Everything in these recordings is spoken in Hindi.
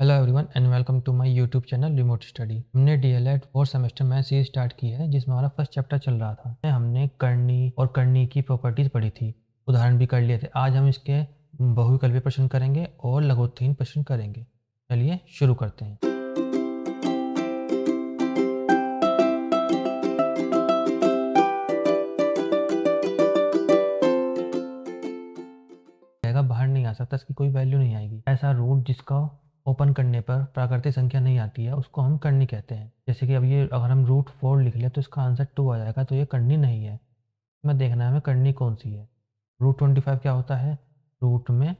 Hello everyone and welcome to my YouTube channel remote study. हमने DElEd 4 semester math series start की है जिसमें हमारा फर्स्ट चैप्टर चल रहा था। हमने करनी और करनी की प्रॉपर्टीज पढ़ी थी, उदाहरण भी कर लिए थे। आज हम इसके बहुविकल्पीय प्रश्न करेंगे और लघुत्तरहीन प्रश्न करेंगे। चलिए शुरू करते हैं। बाहर नहीं आ सकता, इसकी कोई वैल्यू नहीं आएगी। ऐसा रूट जिसका ओपन करने पर प्राकृतिक संख्या नहीं आती है उसको हम करनी कहते हैं। जैसे कि अब ये अगर हम रूट 4 लिख लें तो इसका आंसर 2 आ जाएगा, तो ये करनी नहीं है। हमें देखना है हमें करनी कौन सी है। रूट 25 क्या होता है? रूट में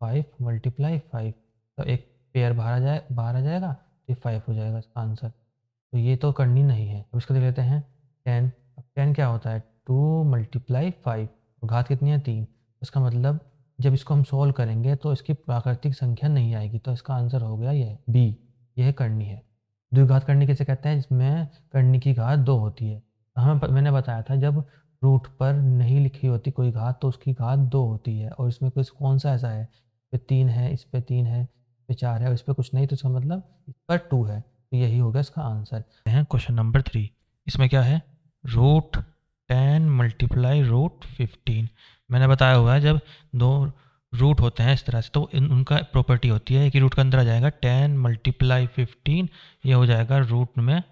5 मल्टीप्लाई 5, तो एक पेयर बाहर आ जाएगा, तो 5 हो जाएगा इसका आंसर। तो ये तो करनी नहीं है। अब इसको देख लेते हैं 10। अब 10 क्या होता है? 2 मल्टीप्लाई 5, और घात कितनी है? 3। इसका मतलब जब इसको हम सोल्व करेंगे तो इसकी प्राकृतिक संख्या नहीं आएगी, तो इसका आंसर हो गया ये बी, यह करनी है। द्विघात करनी किसे कहते हैं? जिसमें करनी की घात 2 होती है। मैंने बताया था जब रूट पर नहीं लिखी होती कोई घात तो उसकी घात 2 होती है, और इसमें कुछ कौन सा ऐसा है? इस पे 3 है, इस पे 3 है, इस पे 4 है और इस पे कुछ नहीं, तो इसका मतलब इस पर 2 है, तो यही होगा इसका आंसर। है क्वेश्चन नंबर 3। इसमें क्या है? Root 10 multiply root 15। मैंने बताया हुआ है जब दो रूट होते हैं इस तरह से तो उनका प्रॉपर्टी होती है कि रूट के अंदर आ जाएगा 10 मल्टीप्लाई 15, ये हो जाएगा रूट में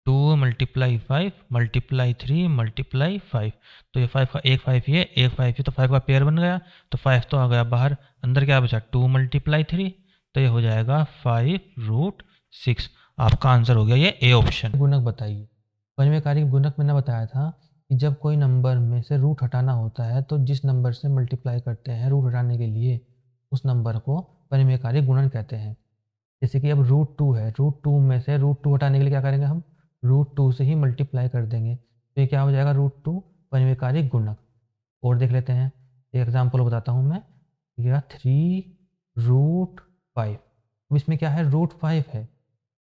2 मल्टीप्लाई 5 मल्टीप्लाई 3 मल्टीप्लाई 5। तो ये 5 का एक 5 ये एक 5 ये, तो 5 का पेयर बन गया, तो 5 तो आ गया बाहर, अंदर क्या बचा? 2 मल्टीप्लाई 3, तो ये हो जाएगा 5 रूट 6। आपका आंसर हो गया ये ए ऑप्शन। गुणक बताइए। परिमेयकारी गुणक मैंने बताया था कि जब कोई नंबर में से रूट हटाना होता है तो जिस नंबर से मल्टीप्लाई करते हैं रूट हटाने के लिए उस नंबर को परिमेयकारी गुणन कहते हैं। जैसे कि अब रूट 2 है, रूट 2 में से रूट 2 हटाने के लिए क्या करेंगे? हम रूट 2 से ही मल्टीप्लाई कर देंगे, तो ये क्या हो जाएगा? रूट 2 परिमेयकारी गुणक। और देख लेते हैं, एक एग्जाम्पल बताता हूँ मैं। ये 3 रूट 5। अब इसमें क्या है? रूट 5 है।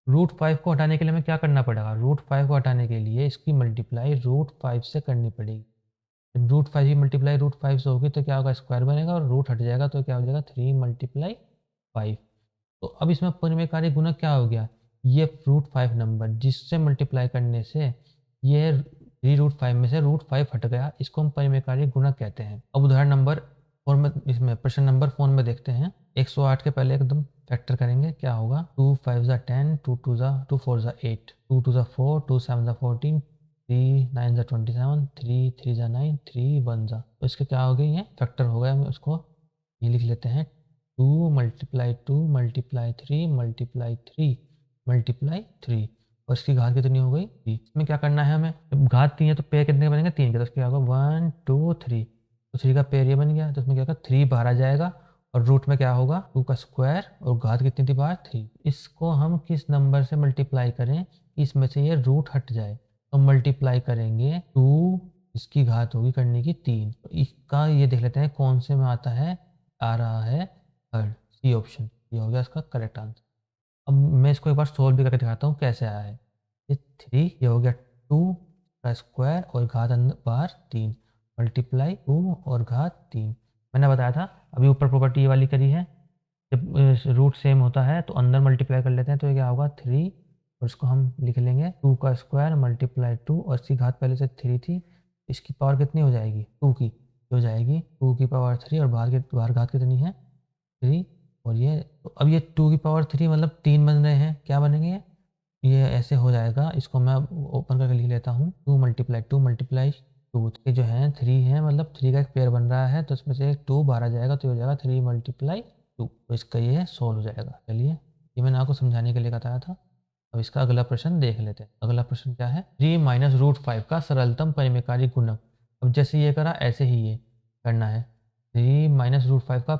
रूट 5 को हटाने के लिए हमें क्या करना पड़ेगा? रूट 5 को हटाने के लिए इसकी मल्टीप्लाई रूट 5 से करनी पड़ेगी। जब रूट 5 की मल्टीप्लाई रूट 5 से होगी तो क्या होगा? स्क्वायर बनेगा, और रूट हट जाएगा तो क्या हो जाएगा? 3 मल्टीप्लाई 5। तो अब इसमें परिमेयकारी गुणक क्या हो गया? ये रूट 5 नंबर जिससे मल्टीप्लाई करने से ये 3 रूट 5 में से रूट 5 हट गया, इसको हम परिमेयकारी गुणक कहते हैं। अब उदाहरण नंबर 4 में, इसमें प्रश्न नंबर 4 में देखते हैं। 108 के पहले एकदम फैक्टर करेंगे, क्या होगा? 2 5 ज़ा 10, 2 4 ज़ा 8, 2 2 ज़ा 4, 2 7 ज़ा 14, 3 9 ज़ा 27, 3 3 ज़ा 9, 3 1 ज़ा, तो इसके क्या हो गई? ये फैक्टर हो गया। हम उसको ये लिख लेते हैं 2 मल्टीप्लाई 2 मल्टीप्लाई 3 मल्टीप्लाई 3 मल्टीप्लाई 3, और इसकी घात कितनी हो गई? 3। इसमें क्या करना है हमें? जब घात 3 है तो पेयर कितने बनेंगे? 3 के, तो क्या होगा? 1 2 3, तो 3 का पेयर ये बन गया, तो इसमें क्या होगा? 3 बाहर आ जाएगा, और रूट में क्या होगा? 2 का स्क्वायर, और घात कितनी थी बाहर? 3। इसको हम किस नंबर से मल्टीप्लाई करें इसमें से ये रूट हट जाए? तो मल्टीप्लाई करेंगे 2, इसकी घात होगी करने की 3, तो इसका ये देख लेते हैं कौन से में आता है। आ रहा है थर्ड, सी ऑप्शन, ये हो गया इसका करेक्ट आंसर। अब मैं इसको एक बार सोल्व भी करके दिखाता हूँ कैसे आया है। ये 3, ये हो गया 2 का स्क्वायर और घात अंदर बाहर 3, मल्टीप्लाई 2 और घात 3। मैंने बताया था अभी ऊपर प्रॉपर्टी ये वाली करी है, जब रूट सेम होता है तो अंदर मल्टीप्लाई कर लेते हैं, तो ये क्या होगा? 3, और इसको हम लिख लेंगे 2 का स्क्वायर मल्टीप्लाई 2, और इसकी घात पहले से 3 थी, इसकी पावर कितनी हो जाएगी? 2 की, हो जाएगी 2 की पावर 3, और बाहर घात कितनी है? 3। और ये तो अब ये 2 की पावर 3 मतलब 3 बन रहे हैं, क्या बनेंगे ये ऐसे हो जाएगा। इसको मैं ओपन करके लिख लेता हूँ, 2 मल्टीप्लाई 2 मल्टीप्लाई 2, ये जो है 3 है, मतलब 3 का एक पेयर बन रहा है, तो इसमें से 2 बाहर आ जाएगा, तो ये हो जाएगा 3 मल्टीप्लाई 2, तो इसका ये सोल्व हो जाएगा। चलिए, ये मैंने आपको समझाने के लिए बताया था। अब इसका अगला प्रश्न देख लेते हैं। अगला प्रश्न क्या है? 3 माइनस रूट 5 का सरलतम परिमेयकारी गुणक। अब जैसे ये करा ऐसे ही ये करना है। 3 माइनस रूट 5 का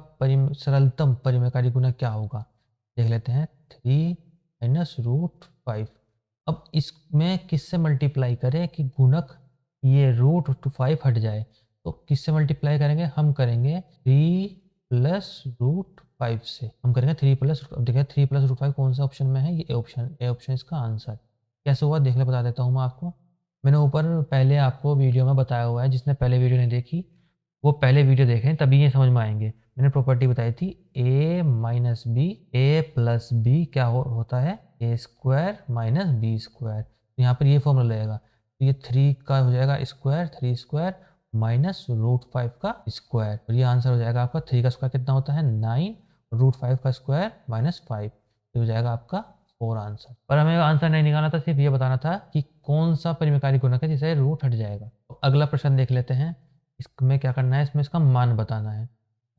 सरलतम परिमेयकारी गुणक क्या होगा? देख लेते हैं। 3 माइनस रूट 5, अब इसमें किससे मल्टीप्लाई करें कि गुणक ये रूट टू 5 हट जाए? तो किससे मल्टीप्लाई करेंगे? हम करेंगे 3 प्लस रूट 5 से। हम करेंगे 3 प्लस, अब देखिए 3 प्लस रूट 5 कौन सा ऑप्शन में है? ये ऑप्शन, ए ऑप्शन इसका आंसर। कैसे हुआ देख ले, बता देता हूँ मैं आपको। मैंने ऊपर पहले आपको वीडियो में बताया हुआ है, जिसने पहले वीडियो नहीं देखी वो पहले वीडियो देखें तभी ये समझ में आएंगे। मैंने प्रॉपर्टी बताई थी a minus B, A plus B क्या होता है A square minus B square. तो यहाँ पर ये फॉर्मूला लगेगा, तो ये 3 का हो जाएगा स्क्वायर, 3 स्क्वायर माइनस √5 का स्क्वायर, और ये आंसर हो जाएगा आपका 3 का स्क्वायर कितना होता है 9, √5 का स्क्वायर माइनस 5, तो हो जाएगा आपका 4 आंसर। पर हमें आंसर नहीं निकालना था, सिर्फ ये बताना था कि कौन सा परिमेयकारी गुणक है जिससे रूट हट जाएगा। तो अगला प्रश्न देख लेते हैं, इसमें क्या करना है, इसमें इसका मान बताना है।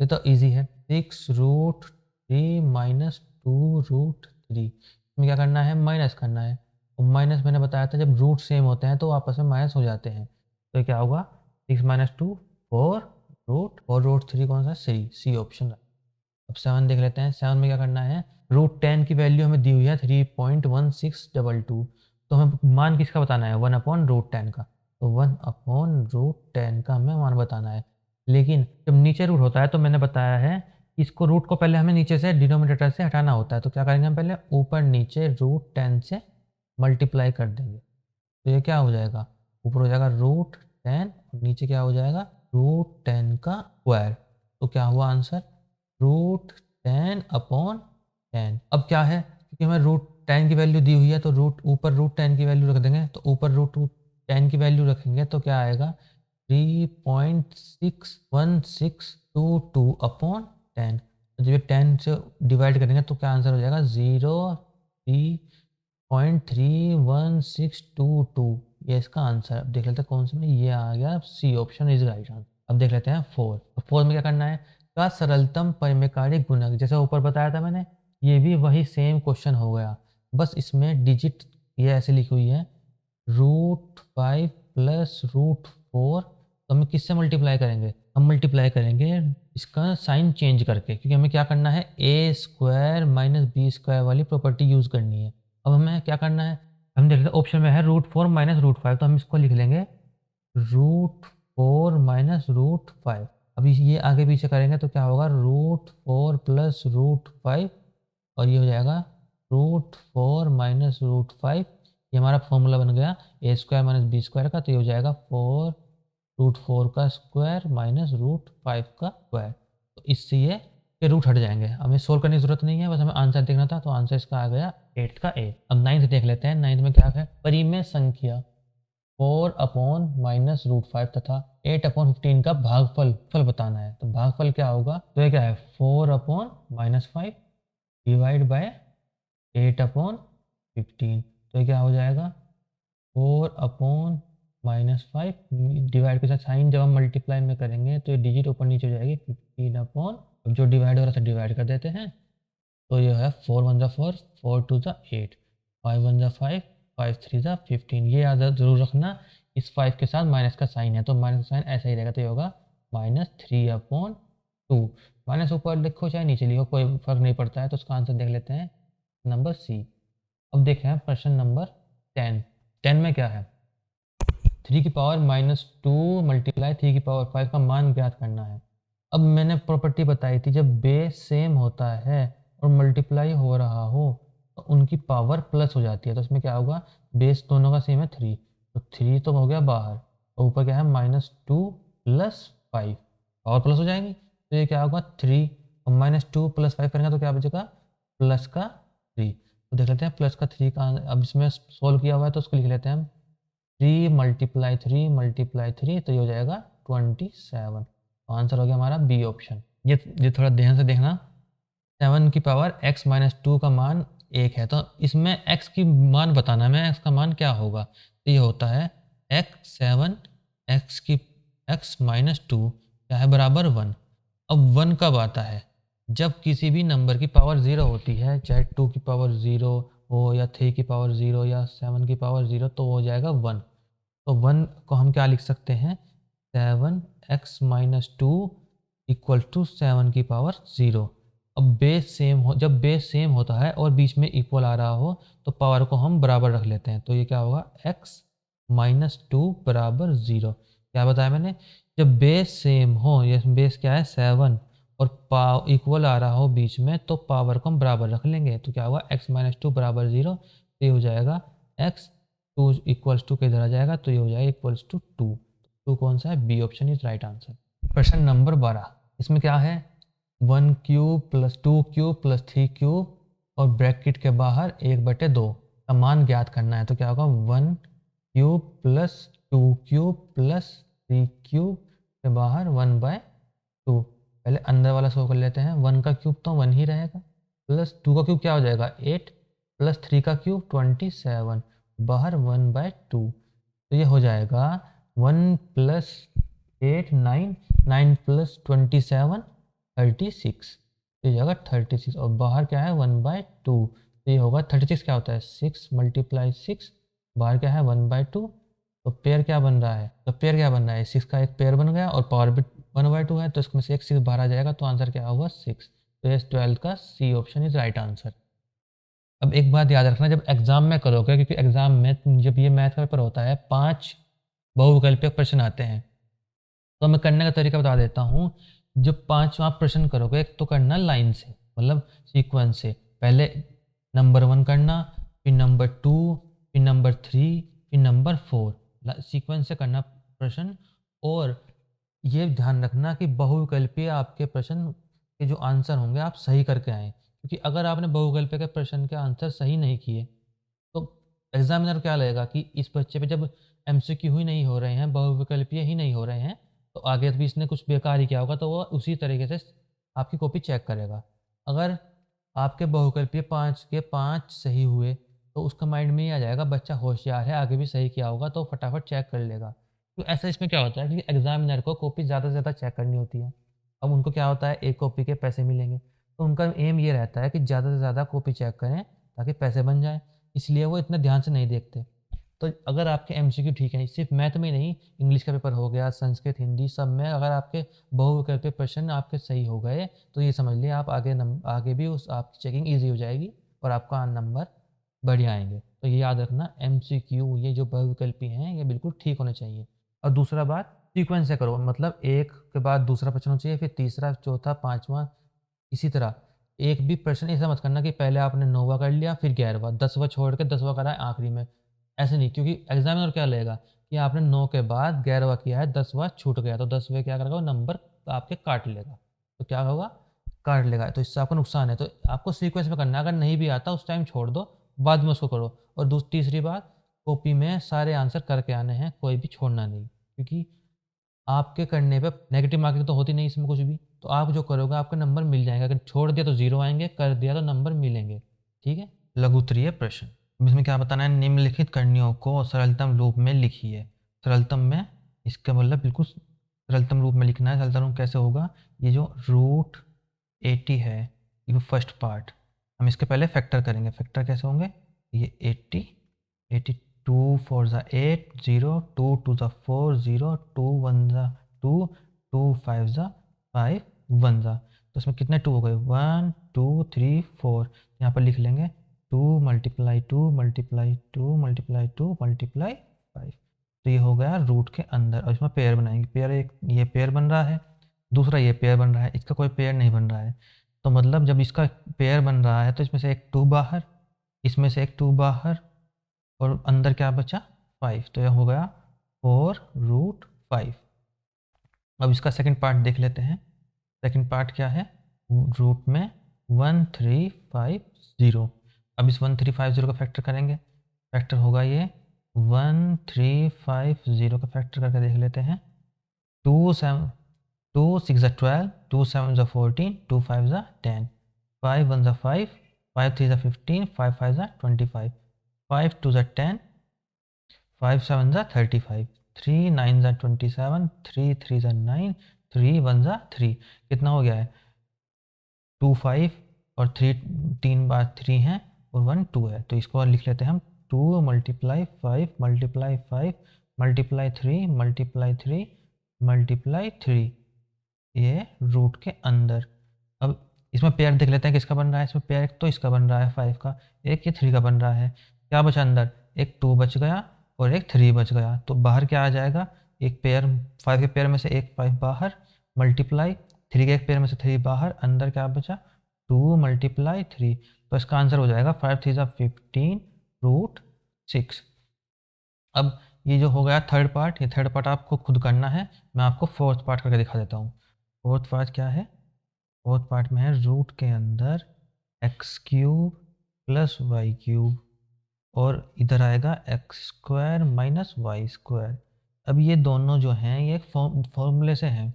ये तो इजी है, 6√3 माइनस 2√3, इसमें क्या करना है माइनस करना है, और माइनस मैंने बताया था जब रूट सेम होते हैं तो आपस में माइनस हो जाते हैं। तो क्या होगा 6 माइनस 2 4√3 कौन सा सी ऑप्शन। अब 7 देख लेते हैं, 7 में क्या करना है, √10 की वैल्यू हमें दी हुई है 3.1622, तो हमें मान किसका बताना है 1/√10 का, तो 1/√10 का हमें मान बताना है। लेकिन जब नीचे रूट होता है तो मैंने बताया है इसको रूट को पहले हमें नीचे से डिनोमिनेटर से हटाना होता है, तो क्या करेंगे हम पहले ऊपर नीचे √10 से मल्टीप्लाई कर देंगे, तो ये क्या हो जाएगा ऊपर हो जाएगा √10 और नीचे क्या हो जाएगा √10 का स्क्वायर, तो क्या हुआ आंसर √10/10। अब क्या है क्योंकि हमें √10 की वैल्यू दी हुई है तो ऊपर √10 की वैल्यू रख देंगे, तो ऊपर √10 की वैल्यू रखेंगे तो क्या आएगा 3.61622/10। तो जब ये 10 से डिवाइड करेंगे तो क्या आंसर हो जाएगा 0.31622, ये इसका आंसर। अब देख लेते हैं कौन सा में, ये आ गया C option is right answer. अब देख लेते हैं 4, तो 4 में क्या करना है का सरलतम परिमेयकारी गुणक, जैसे ऊपर बताया था मैंने, ये भी वही सेम क्वेश्चन हो गया, बस इसमें डिजिट ये ऐसे लिखी हुई है √5 प्लस √4, तो हमें किससे मल्टीप्लाई करेंगे, हम मल्टीप्लाई करेंगे इसका साइन चेंज करके, क्योंकि हमें क्या करना है A square minus B square वाली प्रॉपर्टी यूज़ करनी है। अब हमें क्या करना है, हम देख लेते हैं ऑप्शन में है √4 माइनस √5, तो हम इसको लिख लेंगे √4 माइनस √5। अब ये आगे पीछे करेंगे तो क्या होगा √4 प्लस √5, और ये हो जाएगा √4 माइनस √5, ये हमारा फॉर्मूला बन गया ए स्क्वायर माइनस बी स्क्वायर का, तो ये हो जाएगा 4√4 का स्क्वायर माइनस √5 का स्क्वायर, तो इससे ये के रूट हट जाएंगे, हमें सोल्व करने की जरूरत नहीं है, बस हमें आंसर देखना था, तो आंसर इसका आ गया 8 का ए। अब 9th देख लेते हैं, 9th में क्या है परिमेय संख्या 4/-√5 तथा 8/15 का भागफल बताना है, तो भागफल क्या होगा, तो ये क्या है 4/-5 डिवाइड बाय 8/15, तो ये क्या हो जाएगा 4/-5 डिवाइड के साथ साइन जब हम मल्टीप्लाई में करेंगे तो ये डिजिट ऊपर नीचे हो जाएगी 15 अब जो डिवाइड हो रहा था डिवाइड कर देते हैं, तो ये है 4 1 जा 4, 4 2 जा 8, 5 1 जा 5, 5 3 जा 15, ये याद जरूर रखना इस 5 के साथ माइनस का साइन है, तो माइनस का साइन ऐसा ही रहेगा, तो ये होगा -3/2, माइनस ऊपर लिखो चाहे नीचे लिखो कोई फर्क नहीं पड़ता है, तो उसका आंसर देख लेते हैं नंबर सी। अब देखें प्रश्न नंबर 10, 10 में क्या है 3 की पावर -2 मल्टीप्लाई 3 की पावर 5 का मान ज्ञात करना है। अब मैंने प्रॉपर्टी बताई थी जब बेस सेम होता है और मल्टीप्लाई हो रहा हो तो उनकी पावर प्लस हो जाती है, तो इसमें क्या होगा बेस दोनों का सेम है 3, तो 3 तो हो गया बाहर और ऊपर क्या है -2 प्लस 5 पावर प्लस हो जाएंगी, तो ये क्या होगा 3 और -2 प्लस 5 करेंगे तो क्या बचेगा प्लस का 3, तो देख लेते हैं प्लस का 3 का, अब इसमें सोल्व किया हुआ है तो उसको लिख लेते हैं हम 3 × 3 × 3, तो ये हो जाएगा 27, आंसर हो गया हमारा बी ऑप्शन। ये थोड़ा ध्यान से देखना, 7 की पावर x -2 का मान 1 है, तो इसमें x की मान बताना है हमें, x का मान क्या होगा, तो ये होता है x7 x -2 क्या है बराबर 1। अब 1 कब आता है जब किसी भी नंबर की पावर 0 होती है, चाहे 2 की पावर 0 हो या 3 की पावर 0 या 7 की पावर 0, तो हो जाएगा 1, तो 1 को हम क्या लिख सकते हैं 7x -2 = 7 की पावर 0। अब बेस सेम हो, जब बेस सेम होता है और बीच में इक्वल आ रहा हो तो पावर को हम बराबर रख लेते हैं, तो ये क्या होगा x -2 बराबर 0। क्या बताया मैंने, जब बेस सेम हो, ये बेस क्या है 7 और इक्वल आ रहा हो बीच में तो पावर को हम बराबर रख लेंगे, तो क्या होगा x -2 बराबर 0, तो ये हो जाएगा x 2 = के इधर आ जाएगा, तो ये हो जाएगा =2, 2 कौन सा है B option is right answer. प्रश्न नंबर 12, इसमें क्या है 1 cube plus 2 cube plus 3 cube और ब्रैकेट के बाहर 1/2 का मान ज्ञात करना है। तो क्या होगा 1 cube plus 2 cube plus 3 cube के बाहर 1/2। पहले अंदर वाला सो कर लेते हैं। 1 का क्यूब तो 1 ही रहेगा, प्लस 2 का क्यूब क्या हो जाएगा 8, प्लस 3 का क्यूब 27, बाहर 1/2। तो ये हो जाएगा 1 प्लस 8 9, 9 प्लस 27 36। तो ये होगा 36 और बाहर क्या है 1/2। तो ये होगा 36 क्या होता है 6 × 6, बाहर क्या है 1/2। तो पेयर क्या बन रहा है, तो पेयर क्या बन रहा है 6 का एक पेयर बन गया और पावर भी 1/2 है, तो इसमें से एक 6 बाहर आ जाएगा, तो आंसर क्या होगा 6। तो ये 12 का C option is right answer. अब एक बात याद रखना, जब एग्जाम में करोगे, क्योंकि एग्जाम में जब ये मैथ का पेपर होता है 5 बहुविकल्पीय प्रश्न आते हैं, तो मैं करने का तरीका बता देता हूँ। जब 5 आप प्रश्न करोगे, एक तो करना लाइन से, मतलब सीक्वेंस से। पहले नंबर 1 करना, फिर नंबर 2, फिर नंबर 3, फिर नंबर 4, सीक्वेंस से करना प्रश्न। और ये ध्यान रखना कि बहुविकल्पीय आपके प्रश्न के जो आंसर होंगे आप सही करके आएँ, क्योंकि अगर आपने बहुविकल्पीय के प्रश्न के आंसर सही नहीं किए तो एग्जामिनर क्या लगेगा कि इस बच्चे पे जब एमसीक्यू ही नहीं हो रहे हैं, बहुविकल्पीय ही नहीं हो रहे हैं, तो आगे भी इसने कुछ बेकार ही किया होगा, तो वो उसी तरीके से आपकी कॉपी चेक करेगा। अगर आपके बहुविकल्पीय 5 के 5 सही हुए तो उसका माइंड में ही आ जाएगा बच्चा होशियार है, आगे भी सही किया होगा, तो फटाफट चेक कर लेगा। तो ऐसा इसमें क्या होता है कि एग्जामिनर को कॉपी ज़्यादा से ज़्यादा चेक करनी होती है। अब उनको क्या होता है एक कॉपी के पैसे मिलेंगे, तो उनका एम ये रहता है कि ज़्यादा से ज़्यादा कॉपी चेक करें ताकि पैसे बन जाएँ, इसलिए वो इतना ध्यान से नहीं देखते। तो अगर आपके एमसीक्यू ठीक है, सिर्फ मैथ में नहीं, इंग्लिश का पेपर हो गया, संस्कृत, हिंदी, सब में अगर आपके बहुविकल्पीय प्रश्न आपके सही हो गए तो ये समझ लिए आप आगे भी उस आपकी चेकिंग ईजी हो जाएगी और आपका नंबर बढ़िया आएंगे। तो ये याद रखना एमसीक्यू ये जो बहुविकल्पी हैं ये बिल्कुल ठीक होने चाहिए। और दूसरा बात सीक्वेंस से करो, मतलब एक के बाद दूसरा प्रश्न होना चाहिए, फिर तीसरा, चौथा, पाँचवा, इसी तरह। एक भी प्रश्न ऐसा मत करना कि पहले आपने 9वां कर लिया फिर 11वां, 10वां छोड़ के 10वां करा है आखिरी में, ऐसे नहीं, क्योंकि एग्जामिनर क्या लेगा कि आपने 9 के बाद 11वां किया है, 10वां छूट गया, तो 10वें क्या करेगा वो नंबर आपके काट लेगा। तो क्या होगा काट लेगा, तो इससे आपको नुकसान है। तो आपको सीक्वेंस में करना है, अगर नहीं भी आता उस टाइम छोड़ दो, बाद में उसको करो। और तीसरी बात, कॉपी में सारे आंसर करके आने हैं, कोई भी छोड़ना नहीं, क्योंकि आपके करने पे नेगेटिव मार्किंग तो होती नहीं इसमें कुछ भी, तो आप जो करोगे आपके नंबर मिल जाएंगे। अगर छोड़ दिया तो 0 आएंगे, कर दिया तो नंबर मिलेंगे। ठीक है। लघुत्तरीय प्रश्न, अब इसमें क्या बताना है, निम्नलिखित करणियों को सरलतम रूप में लिखिए। सरलतम में इसका मतलब बिल्कुल सरलतम रूप में लिखना है। सरलतम रूप कैसे होगा, ये जो √80 है ये फर्स्ट पार्ट, हम इसके पहले फैक्टर करेंगे। फैक्टर कैसे होंगे, ये 80 2 4 ज़ा 8 0 2 2 ज़ा 4 0 2 1 ज़ा 2 2 5 ज़ा 5 1 ज़ा, तो इसमें कितने 2 हो गए 1 2 3 4। यहाँ पर लिख लेंगे 2 × 2 × 2 × 2 × 5। तो ये हो गया रूट के अंदर, और इसमें पेयर बनाएंगे। पेयर एक ये पेयर बन रहा है, दूसरा ये पेयर बन रहा है, इसका कोई पेयर नहीं बन रहा है। तो मतलब जब इसका पेयर बन रहा है तो इसमें से एक 2 बाहर, इसमें से एक 2 बाहर, और अंदर क्या बचा 5, तो यह हो गया 4√5। अब इसका सेकंड पार्ट देख लेते हैं। सेकंड पार्ट क्या है, रूट में 1350। अब इस 1350 का फैक्टर करेंगे, फैक्टर होगा ये 1350 का फैक्टर करके देख लेते हैं। 2 6 ज़ा 12 2 7 ज़ा 14 2 5 ज़ा 10 5 1 ज़ा 5 5 3 ज़ा 15 5 5 ज़ा 25 5 2 ज़ा 10 5 7 ज़ा 35 3 9 ज़ा 27 3 3 ज़ा 9 3 1 ज़ा 3। कितना हो गया है 2 5 और 3 3 बार 3 है और 1 2 है, तो इसको और लिख लेते हैं हम 2 × 5 × 5 × 3 × 3 × 3, ये रूट के अंदर। अब इसमें पेयर देख लेते हैं किसका बन रहा है। इसमें पेयर एक तो इसका बन रहा है 5 का, एक ये 3 का बन रहा है। क्या बचा अंदर, एक 2 बच गया और एक 3 बच गया, तो बाहर क्या आ जाएगा, एक पेयर 5 के पेयर में से एक 5 बाहर, मल्टीप्लाई 3 के एक पेयर में से 3 बाहर, अंदर क्या बचा 2 × 3। तो इसका आंसर हो जाएगा 5 3 ज़ा 15 √6। अब ये जो हो गया थर्ड पार्ट, ये थर्ड पार्ट आपको खुद करना है, मैं आपको फोर्थ पार्ट करके दिखा देता हूँ। फोर्थ पार्ट क्या है? फोर्थ पार्ट में है रूट के अंदर X cube plus Y cube और इधर आएगा X square minus Y square. अब ये दोनों जो हैं ये फॉर्मूले से हैं।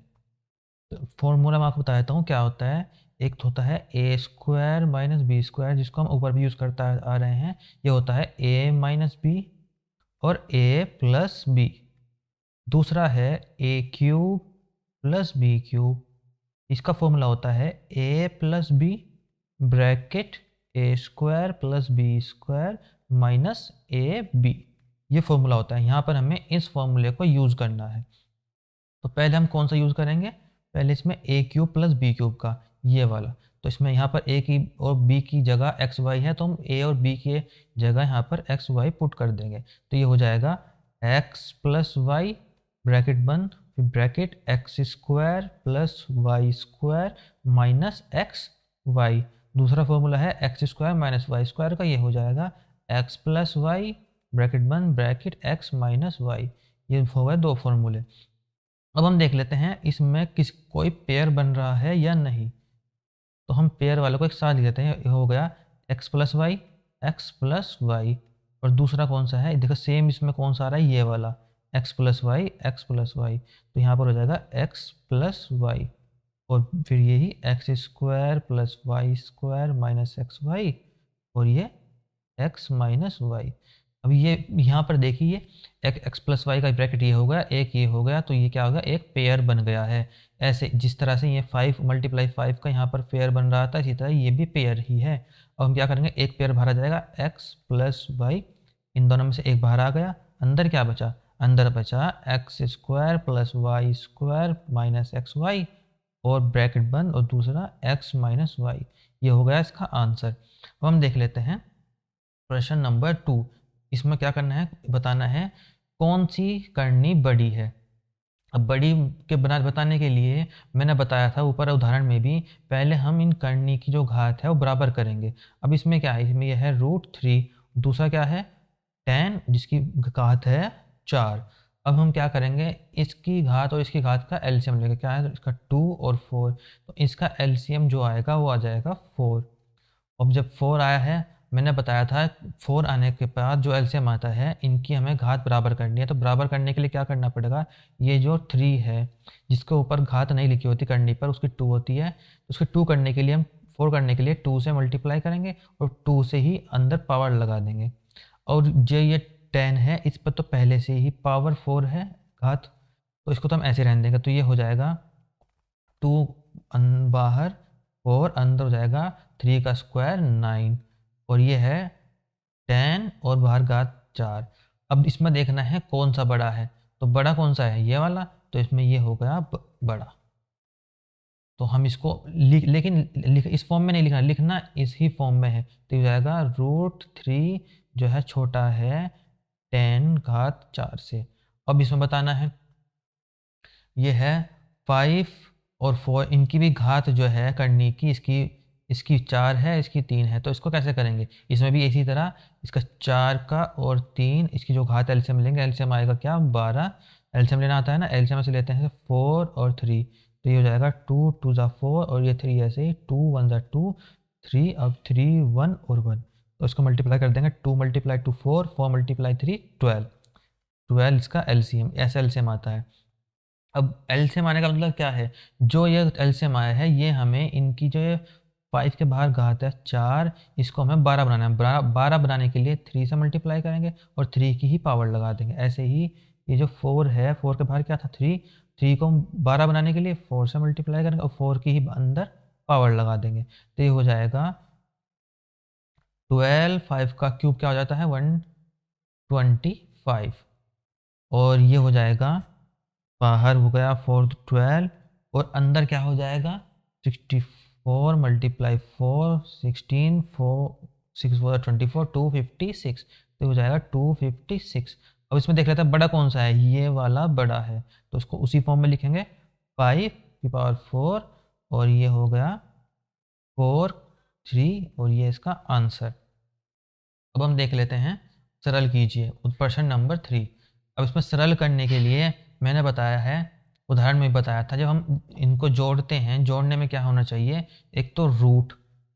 फॉर्मूला मैं आपको बता देता हूँ क्या होता है। एक तो होता है A square minus B square, जिसको हम ऊपर भी यूज़ करता आ रहे हैं। ये होता है ए माइनस बी और ए प्लस बी। दूसरा है A cube plus B cube, इसका फॉर्मूला होता है A plus B bracket A square plus B square minus A B. ये फॉर्मूला होता है। यहाँ पर हमें इस फॉर्मूले को यूज़ करना है। तो पहले हम कौन सा यूज़ करेंगे? पहले इसमें ए क्यूब प्लस बी क्यूब का, ये वाला। तो इसमें यहाँ पर ए की और बी की जगह एक्स वाई है, तो हम ए और बी की जगह यहाँ पर एक्स वाई पुट कर देंगे। तो ये हो जाएगा एक्स प्लस वाई ब्रैकेट बंद, फिर bracket X square plus Y square minus X Y. दूसरा फॉर्मूला है X square minus Y square का, ये हो जाएगा एक्स प्लस वाई ब्रैकेट बंद ब्रैकेट एक्स माइनस वाई। ये हो गए दो फॉर्मूले। अब हम देख लेते हैं इसमें कोई पेयर बन रहा है या नहीं। तो हम पेयर वाले को एक साथ लिख लेते हैं। ये हो गया एक्स प्लस वाई और दूसरा कौन सा है? देखो सेम इसमें कौन सा आ रहा है, ये वाला एक्स प्लस वाई। तो यहाँ पर हो जाएगा एक्स प्लस वाई और फिर यही X square plus Y square minus X Y और ये एक्स माइनस वाई। अब ये यहाँ पर देखिए एक्स प्लस वाई का ब्रैकेट ये हो गया, एक ये हो गया, तो ये क्या हो गया? एक पेयर बन गया है। ऐसे जिस तरह से ये 5 मल्टीप्लाई 5 का यहाँ पर पेयर बन रहा था, इसी तरह ये भी पेयर ही है। अब हम क्या करेंगे, एक पेयर बाहर आ जाएगा एक्स प्लस वाई, इन दोनों में से एक बाहर आ गया, अंदर क्या बचा? अंदर बचा X square plus Y square minus X Y और ब्रैकेट बंद और दूसरा एक्स माइनस वाई। ये हो गया इसका आंसर। अब हम देख लेते हैं प्रश्न नंबर 2। इसमें क्या करना है, बताना है कौन सी करनी बड़ी है। अब बड़ी के बताने के लिए मैंने बताया था ऊपर उदाहरण में भी, पहले हम इन करनी की जो घात है वो बराबर करेंगे। अब इसमें क्या है, इसमें यह है √3, दूसरा क्या है 10 जिसकी घात है 4। अब हम क्या करेंगे, इसकी घात और इसकी घात का एलसीएम लेंगे। क्या है इसका 2 और 4, तो इसका एलसीएम जो आएगा वो आ जाएगा 4। अब जब 4 आया है, मैंने बताया था 4 आने के बाद जो एलसीएम आता है इनकी हमें घात बराबर करनी है। तो बराबर करने के लिए क्या करना पड़ेगा, ये जो 3 है जिसके ऊपर घात नहीं लिखी होती करनी पर, उसकी 2 होती है, तो उसके 2 करने के लिए हम 4 करने के लिए 2 से मल्टीप्लाई करेंगे और 2 से ही अंदर पावर लगा देंगे। और जो ये 10 है इस पर तो पहले से ही पावर 4 है घात, तो इसको तो हम ऐसे रहने देंगे। तो ये हो जाएगा 2 बाहर और अंदर हो जाएगा 3 का स्क्वायर 9 और ये है 10 और बाहर घात 4। अब इसमें देखना है कौन सा बड़ा है, तो बड़ा कौन सा है, ये वाला, तो इसमें ये हो गया बड़ा। तो हम इसको इस फॉर्म में नहीं लिखना, लिखना इस ही फॉर्म में है। तो ये जाएगा √3 जो है छोटा है 10 घात 4 से। अब इसमें बताना है ये है 5 और 4, इनकी भी घात जो है करनी की, इसकी 4 है इसकी 3 है। तो इसको कैसे करेंगे, इसमें भी इसी तरह इसका 4 का और 3 इसकी जो घात एलसीएम लेंगे, एलसीएम आएगा क्या 12। एलसीएम लेना आता है ना, एलसीएम से लेते हैं 4 और 3, तो ये हो जाएगा 2 2 ज़ा 4 और ये 3 ऐसे ही 2 1 ज़ा 2 3, अब 3 1 और 1, तो इसको मल्टीप्लाई कर देंगे 2 मल्टीप्लाई 2 4 4 मल्टीप्लाई 3 12 इसका एलसीएम, ऐसा एलसीएम आता है। अब एलसीएम आने का मतलब क्या है, जो ये एलसीएम आया है ये हमें इनकी जो 5 के बाहर घात है 4, इसको हमें 12 बनाना है। 12 बनाने के लिए 3 से मल्टीप्लाई करेंगे और 3 की ही पावर लगा देंगे। ऐसे ही ये जो 4 है, 4 के बाहर क्या था 3 को हम 12 बनाने के लिए 4 से मल्टीप्लाई करेंगे और 4 की ही अंदर पावर लगा देंगे। तो ये हो जाएगा 12, 5 का क्यूब क्या हो जाता है 125 और ये हो जाएगा बाहर हो गया 4 12 और अंदर क्या हो जाएगा 64 मल्टीप्लाई 4 16 4 6 4 24 256, तो हो जाएगा 256। अब इसमें देख लेते हैं बड़ा कौन सा है, ये वाला बड़ा है, तो उसको उसी फॉर्म में लिखेंगे 5 की पावर 4 और ये हो गया 4 3 और ये इसका आंसर। अब हम देख लेते हैं, सरल कीजिए प्रश्न नंबर 3। अब इसमें सरल करने के लिए मैंने बताया है, उदाहरण में बताया था, जब हम इनको जोड़ते हैं, जोड़ने में क्या होना चाहिए, एक तो रूट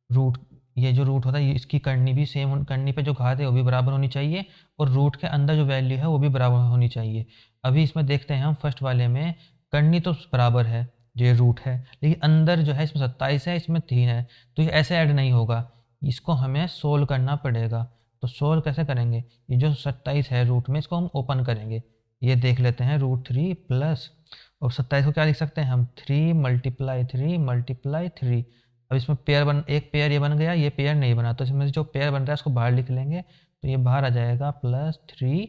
रूट ये जो रूट होता है इसकी करनी भी सेम, करनी पे जो घात है वो भी बराबर होनी चाहिए, और रूट के अंदर जो वैल्यू है वो भी बराबर होनी चाहिए। अभी इसमें देखते हैं हम फर्स्ट वाले में, करनी तो बराबर है, जो रूट है, लेकिन अंदर जो है इसमें 27 है, इसमें 3 है, तो ये ऐसे ऐड नहीं होगा, इसको हमें सोल्व करना पड़ेगा। तो सोल्व कैसे करेंगे, ये जो 27 है रूट में, इसको हम ओपन करेंगे, ये देख लेते हैं, √3 प्लस, और 27 को क्या लिख सकते हैं हम, 3 × 3 × 3। अब इसमें एक पेयर ये बन गया, ये पेयर नहीं बना, तो इसमें जो पेयर बन रहा है उसको बाहर लिख लेंगे, तो ये बाहर आ जाएगा +3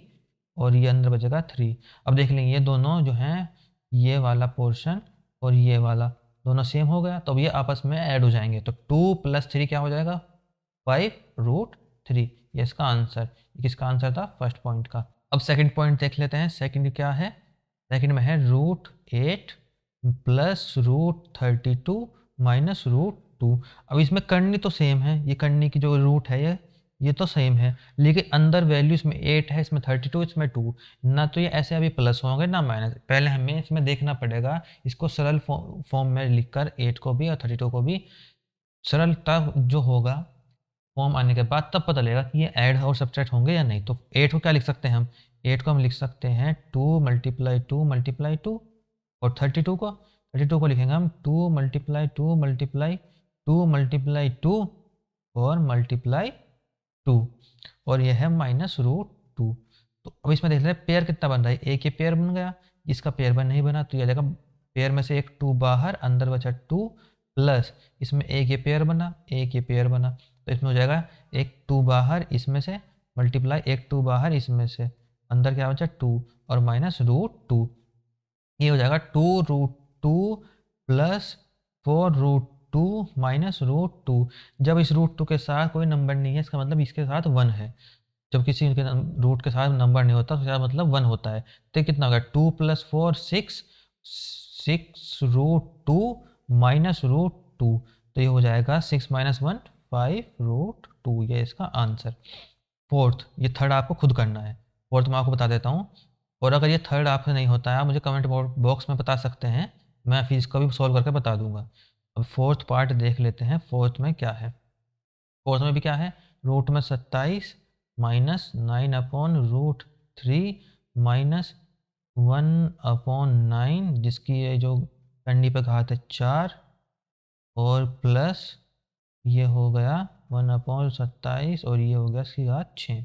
और ये अंदर बचेगा 3। अब देख लेंगे ये दोनों जो हैं, ये वाला पोर्शन और ये वाला दोनों सेम हो गया, तो अब ये आपस में ऐड हो जाएंगे, तो 2 + 3 क्या हो जाएगा, 5√3। ये इसका आंसर, किसका आंसर था, फर्स्ट पॉइंट का। अब सेकंड पॉइंट देख लेते हैं, सेकंड क्या है, सेकंड में है √8 + √32 - √2। अब इसमें करनी तो सेम है, ये करनी की जो रूट है ये तो सेम है, लेकिन अंदर वैल्यू इसमें 8 है, इसमें 32, इसमें 2, ना तो ये ऐसे अभी प्लस होंगे ना माइनस, पहले हमें इसमें देखना पड़ेगा, इसको सरल फॉर्म में लिखकर 8 को भी और 32 को भी सरलता जो होगा फॉर्म आने के बाद तब पता लगेगा कि ये ऐड और सब्ट्रैक्ट होंगे या नहीं। तो 8 को क्या लिख सकते हैं हम, 8 को हम लिख सकते हैं 2 × 2 × 2, और 32 को लिखेंगे हम 2 × 2 × 2 × 2 और मल्टीप्लाई 2, और ये है -√2। तो अब इसमें देख लेते हैं पेयर कितना बन रहा है, एक ये पेयर बन गया, इसका पेयर बन नहीं बना, तो ये देखा पेयर में से एक 2 बाहर, अंदर बचा 2, प्लस इसमें एक ये पेयर बना, एक ये पेयर बना, तो इसमें हो जाएगा एक 2 बाहर इसमें से, मल्टीप्लाई एक 2 बाहर इसमें से, अंदर क्या बचा 2 और -√2, ये हो जाएगा 2√2 + 4√2 -√2। जब इस √2 के साथ कोई नंबर नहीं है, इसका मतलब इसके साथ 1 है। जब किसी के रूट के साथ नंबर नहीं होता तो इसका मतलब 1 होता है, तो कितना होगा, 2 + 4 6, 6√2 -√2, तो ये हो जाएगा 6 - 1 5√2, ये इसका आंसर। फोर्थ, ये थर्ड आपको खुद करना है, फोर्थ मैं आपको बता देता हूँ, और अगर ये थर्ड आपसे नहीं होता है आप मुझे कमेंट बॉक्स में बता सकते हैं, मैं फिर इसको भी सॉल्व करके बता दूंगा। अब फोर्थ पार्ट देख लेते हैं, फोर्थ में क्या है, फोर्थ में भी क्या है, रूट में 27 -9/√3 -1/9, जिसकी ये जो करनी पे घात है 4, और प्लस ये हो गया 1/27, और ये हो गया इसकी घात 6।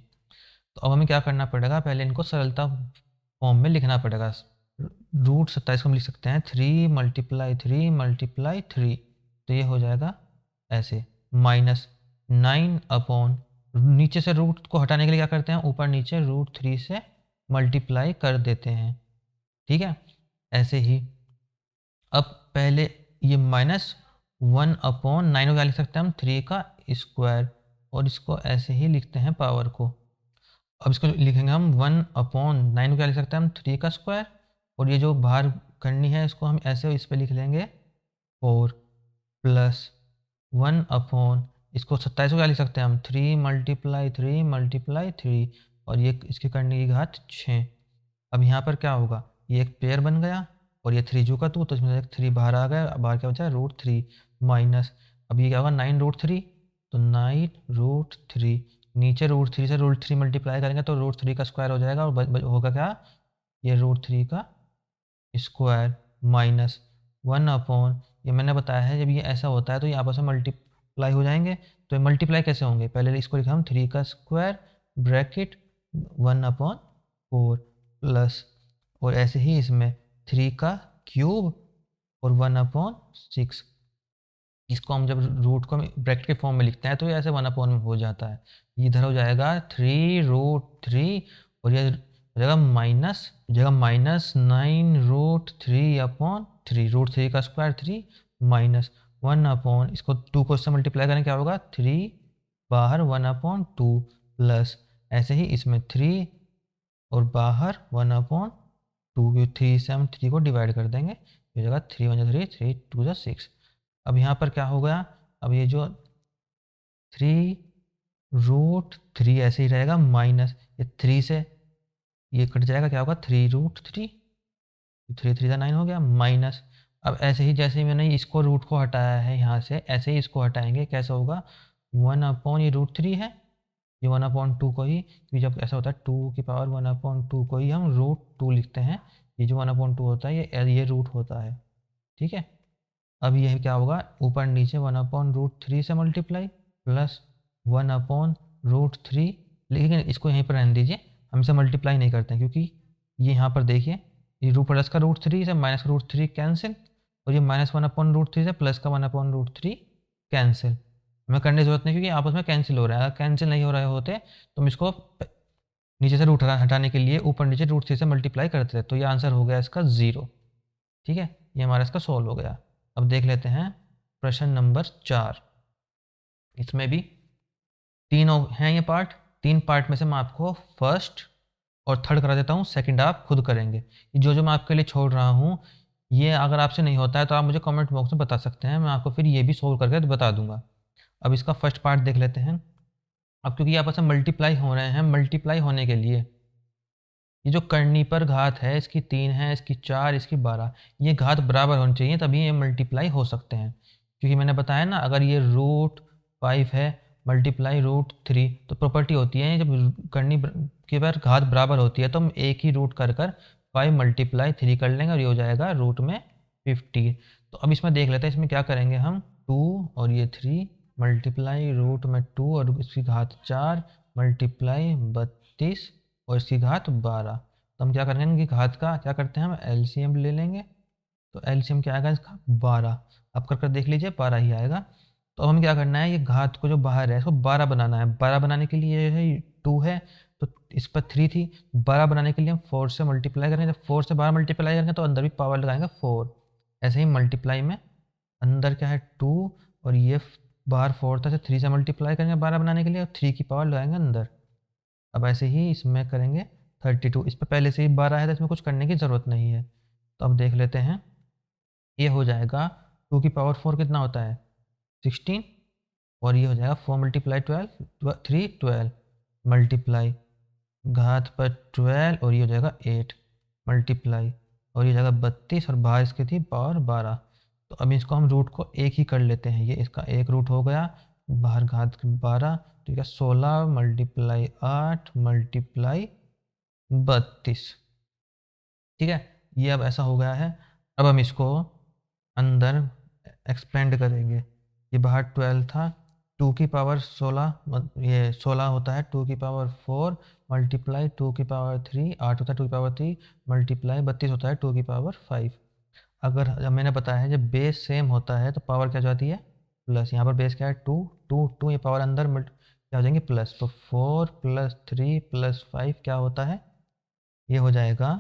तो अब हमें क्या करना पड़ेगा, पहले इनको सरलता फॉर्म में लिखना पड़ेगा। √27 को हम लिख सकते हैं 3 × 3 × 3, तो ये हो जाएगा ऐसे, -9 नीचे से रूट को हटाने के लिए क्या करते हैं, ऊपर नीचे √3 से मल्टीप्लाई कर देते हैं, ठीक है। ऐसे ही अब पहले ये -1/9 को क्या लिख सकते हैं हम, 3 का स्क्वायर, और इसको ऐसे ही लिखते हैं पावर को। अब इसको लिखेंगे हम 1/9 को क्या लिख सकते हैं हम, 3 का स्क्वायर, और ये जो बाहर करनी है इसको हम ऐसे इस पे लिख लेंगे 4, प्लस 1/, इसको 27 को क्या लिख सकते हैं हम, 3 × 3 × 3, और ये इसकी करने की घात 6। अब यहाँ पर क्या होगा, ये एक पेयर बन गया, और ये 3 जू का 2, तो इसमें एक 3 बाहर आ गया, बाहर क्या बचा, √3 माइनस, अब ये क्या होगा 9√3, तो 9√3, नीचे √3 से √3 मल्टीप्लाई करेंगे तो √3 का स्क्वायर हो जाएगा, और होगा क्या, ये √3 का स्क्वायर माइनस 1/, ये मैंने बताया है जब ये ऐसा होता है तो ये आपस में मल्टीप्लाई हो जाएंगे। तो ये मल्टीप्लाई कैसे होंगे, पहले इसको लिखा हम 3 का स्क्वायर ब्रैकेट 1/4 प्लस, और ऐसे ही इसमें 3 का क्यूब और 1/6, इसको हम जब रूट को ब्रैकेट के फॉर्म में लिखते हैं तो ये ऐसे 1/, में हो जाता है, इधर हो जाएगा 3√3, और ये हो जाएगा -9√3/3, √3 का स्क्वायर 3 -1/, इसको 2 को इससे मल्टीप्लाई करें क्या होगा, 3 बाहर 1/2 प्लस, ऐसे ही इसमें 3 और बाहर 1/2, 3 से हम 3 को डिवाइड कर देंगे, ये जगह 3 × 3 3 2 6। अब यहाँ पर क्या हो गया, अब ये जो 3√3 ऐसे ही रहेगा, माइनस ये 3 से ये कट जाएगा, क्या होगा 3√3, 3 3 9 हो गया, माइनस। अब ऐसे ही जैसे ही मैंने इसको रूट को हटाया है यहाँ से, ऐसे ही इसको हटाएंगे, कैसे होगा 1/, ये √3 है, ये 1/2 को ही, क्योंकि जब ऐसा होता है 2 की पावर 1/2 को ही हम √2 लिखते हैं। ये जो 1/2 होता है ये रूट होता है, ठीक है। अब ये क्या होगा, ऊपर नीचे 1/√3 से मल्टीप्लाई प्लस 1/√3, लेकिन इसको यहीं पर रहने दीजिए, हम इसे मल्टीप्लाई नहीं करते हैं, क्योंकि ये यहाँ पर देखिए, ये रूट प्लस का √3 से माइनस का √3 कैंसिल, और ये माइनस 1/√3 से प्लस का 1/√3 कैंसिल। हमें करने की जरूरत नहीं, क्योंकि आपस में कैंसिल हो रहा है। अगर कैंसिल नहीं हो रहे होते तो हम इसको नीचे से रूट हटाने के लिए ऊपर नीचे √3 से मल्टीप्लाई करते थे, तो ये आंसर हो गया इसका 0, ठीक है। ये हमारा इसका सॉल्व हो गया। अब देख लेते हैं प्रश्न नंबर 4। इसमें भी तीन हैं ये पार्ट, 3 पार्ट में से मैं आपको फर्स्ट और थर्ड करा देता हूँ, सेकंड आप खुद करेंगे। जो मैं आपके लिए छोड़ रहा हूँ, ये अगर आपसे नहीं होता है तो आप मुझे कमेंट बॉक्स में बता सकते हैं, मैं आपको फिर ये भी सोल्व करके बता दूंगा। अब इसका फर्स्ट पार्ट देख लेते हैं। अब क्योंकि आपस में मल्टीप्लाई हो रहे हैं, मल्टीप्लाई होने के लिए ये जो करनी पर घात है, इसकी 3 है, इसकी 4, इसकी 12, ये घात बराबर होनी चाहिए, तभी ये मल्टीप्लाई हो सकते हैं। क्योंकि मैंने बताया ना, अगर ये √5 है मल्टीप्लाई √3, तो प्रॉपर्टी होती है जब करनी के बार घात बराबर होती है तो हम एक ही रूट कर 5 मल्टीप्लाई 3 कर लेंगे, और ये हो जाएगा रूट में 50। तो अब इसमें देख लेते हैं, इसमें क्या करेंगे हम, 2 और ये 3 मल्टीप्लाई रूट में 2 और इसकी घात 4 मल्टीप्लाई 32 और इसकी घात 12। तो हम क्या करेंगे, इनकी घात का क्या करते हैं, हम एलसीएम ले लेंगे। तो एलसीएम क्या आएगा इसका 12, अब कर देख लीजिए 12 ही आएगा। तो हमें क्या करना है, ये घात को जो बाहर है इसको 12 बनाना है। 12 बनाने के लिए है 2 है, तो इस पर 3 थी, 12 बनाने के लिए हम 4 से मल्टीप्लाई करेंगे। जब 4 से 12 मल्टीप्लाई करेंगे तो अंदर भी पावर लगाएंगे 4। ऐसे ही मल्टीप्लाई में अंदर क्या है 2, और ये बाहर 4 था, 3 से मल्टीप्लाई करेंगे 12 बनाने के लिए, और 3 की पावर लगाएंगे अंदर। अब ऐसे ही इसमें करेंगे 32, इस पर पहले से ही 12 है तो इसमें कुछ करने की ज़रूरत नहीं है। तो अब देख लेते हैं, ये हो जाएगा 2 की पावर 4 कितना होता है 16, और ये हो जाएगा 4 मल्टीप्लाई 12 3 12 मल्टीप्लाई घात पर 12, और ये हो जाएगा 8 मल्टीप्लाई, और ये हो जाएगा 32, और बाहर इसकी थी पावर 12। तो अब इसको हम रूट को एक ही कर लेते हैं, ये इसका एक रूट हो गया, बाहर घात 12, ठीक है 16 मल्टीप्लाई 8 मल्टीप्लाई 32, ठीक है। ये अब ऐसा हो गया है। अब हम इसको अंदर एक्सपेंड करेंगे। ये बाहर 12 था, 2 की पावर 16, ये 16 होता है 2 की पावर 4 मल्टीप्लाई 2 की पावर 3, 8 होता है 2 की पावर 3 मल्टीप्लाई 32 होता है 2 की पावर 5। अगर जब मैंने बताया है जब बेस सेम होता है तो पावर क्या जाती है प्लस, यहाँ पर बेस क्या है 2 2 2, ये पावर अंदर क्या हो जाएंगे प्लस, तो 4 + 3 + 5 क्या होता है, ये हो जाएगा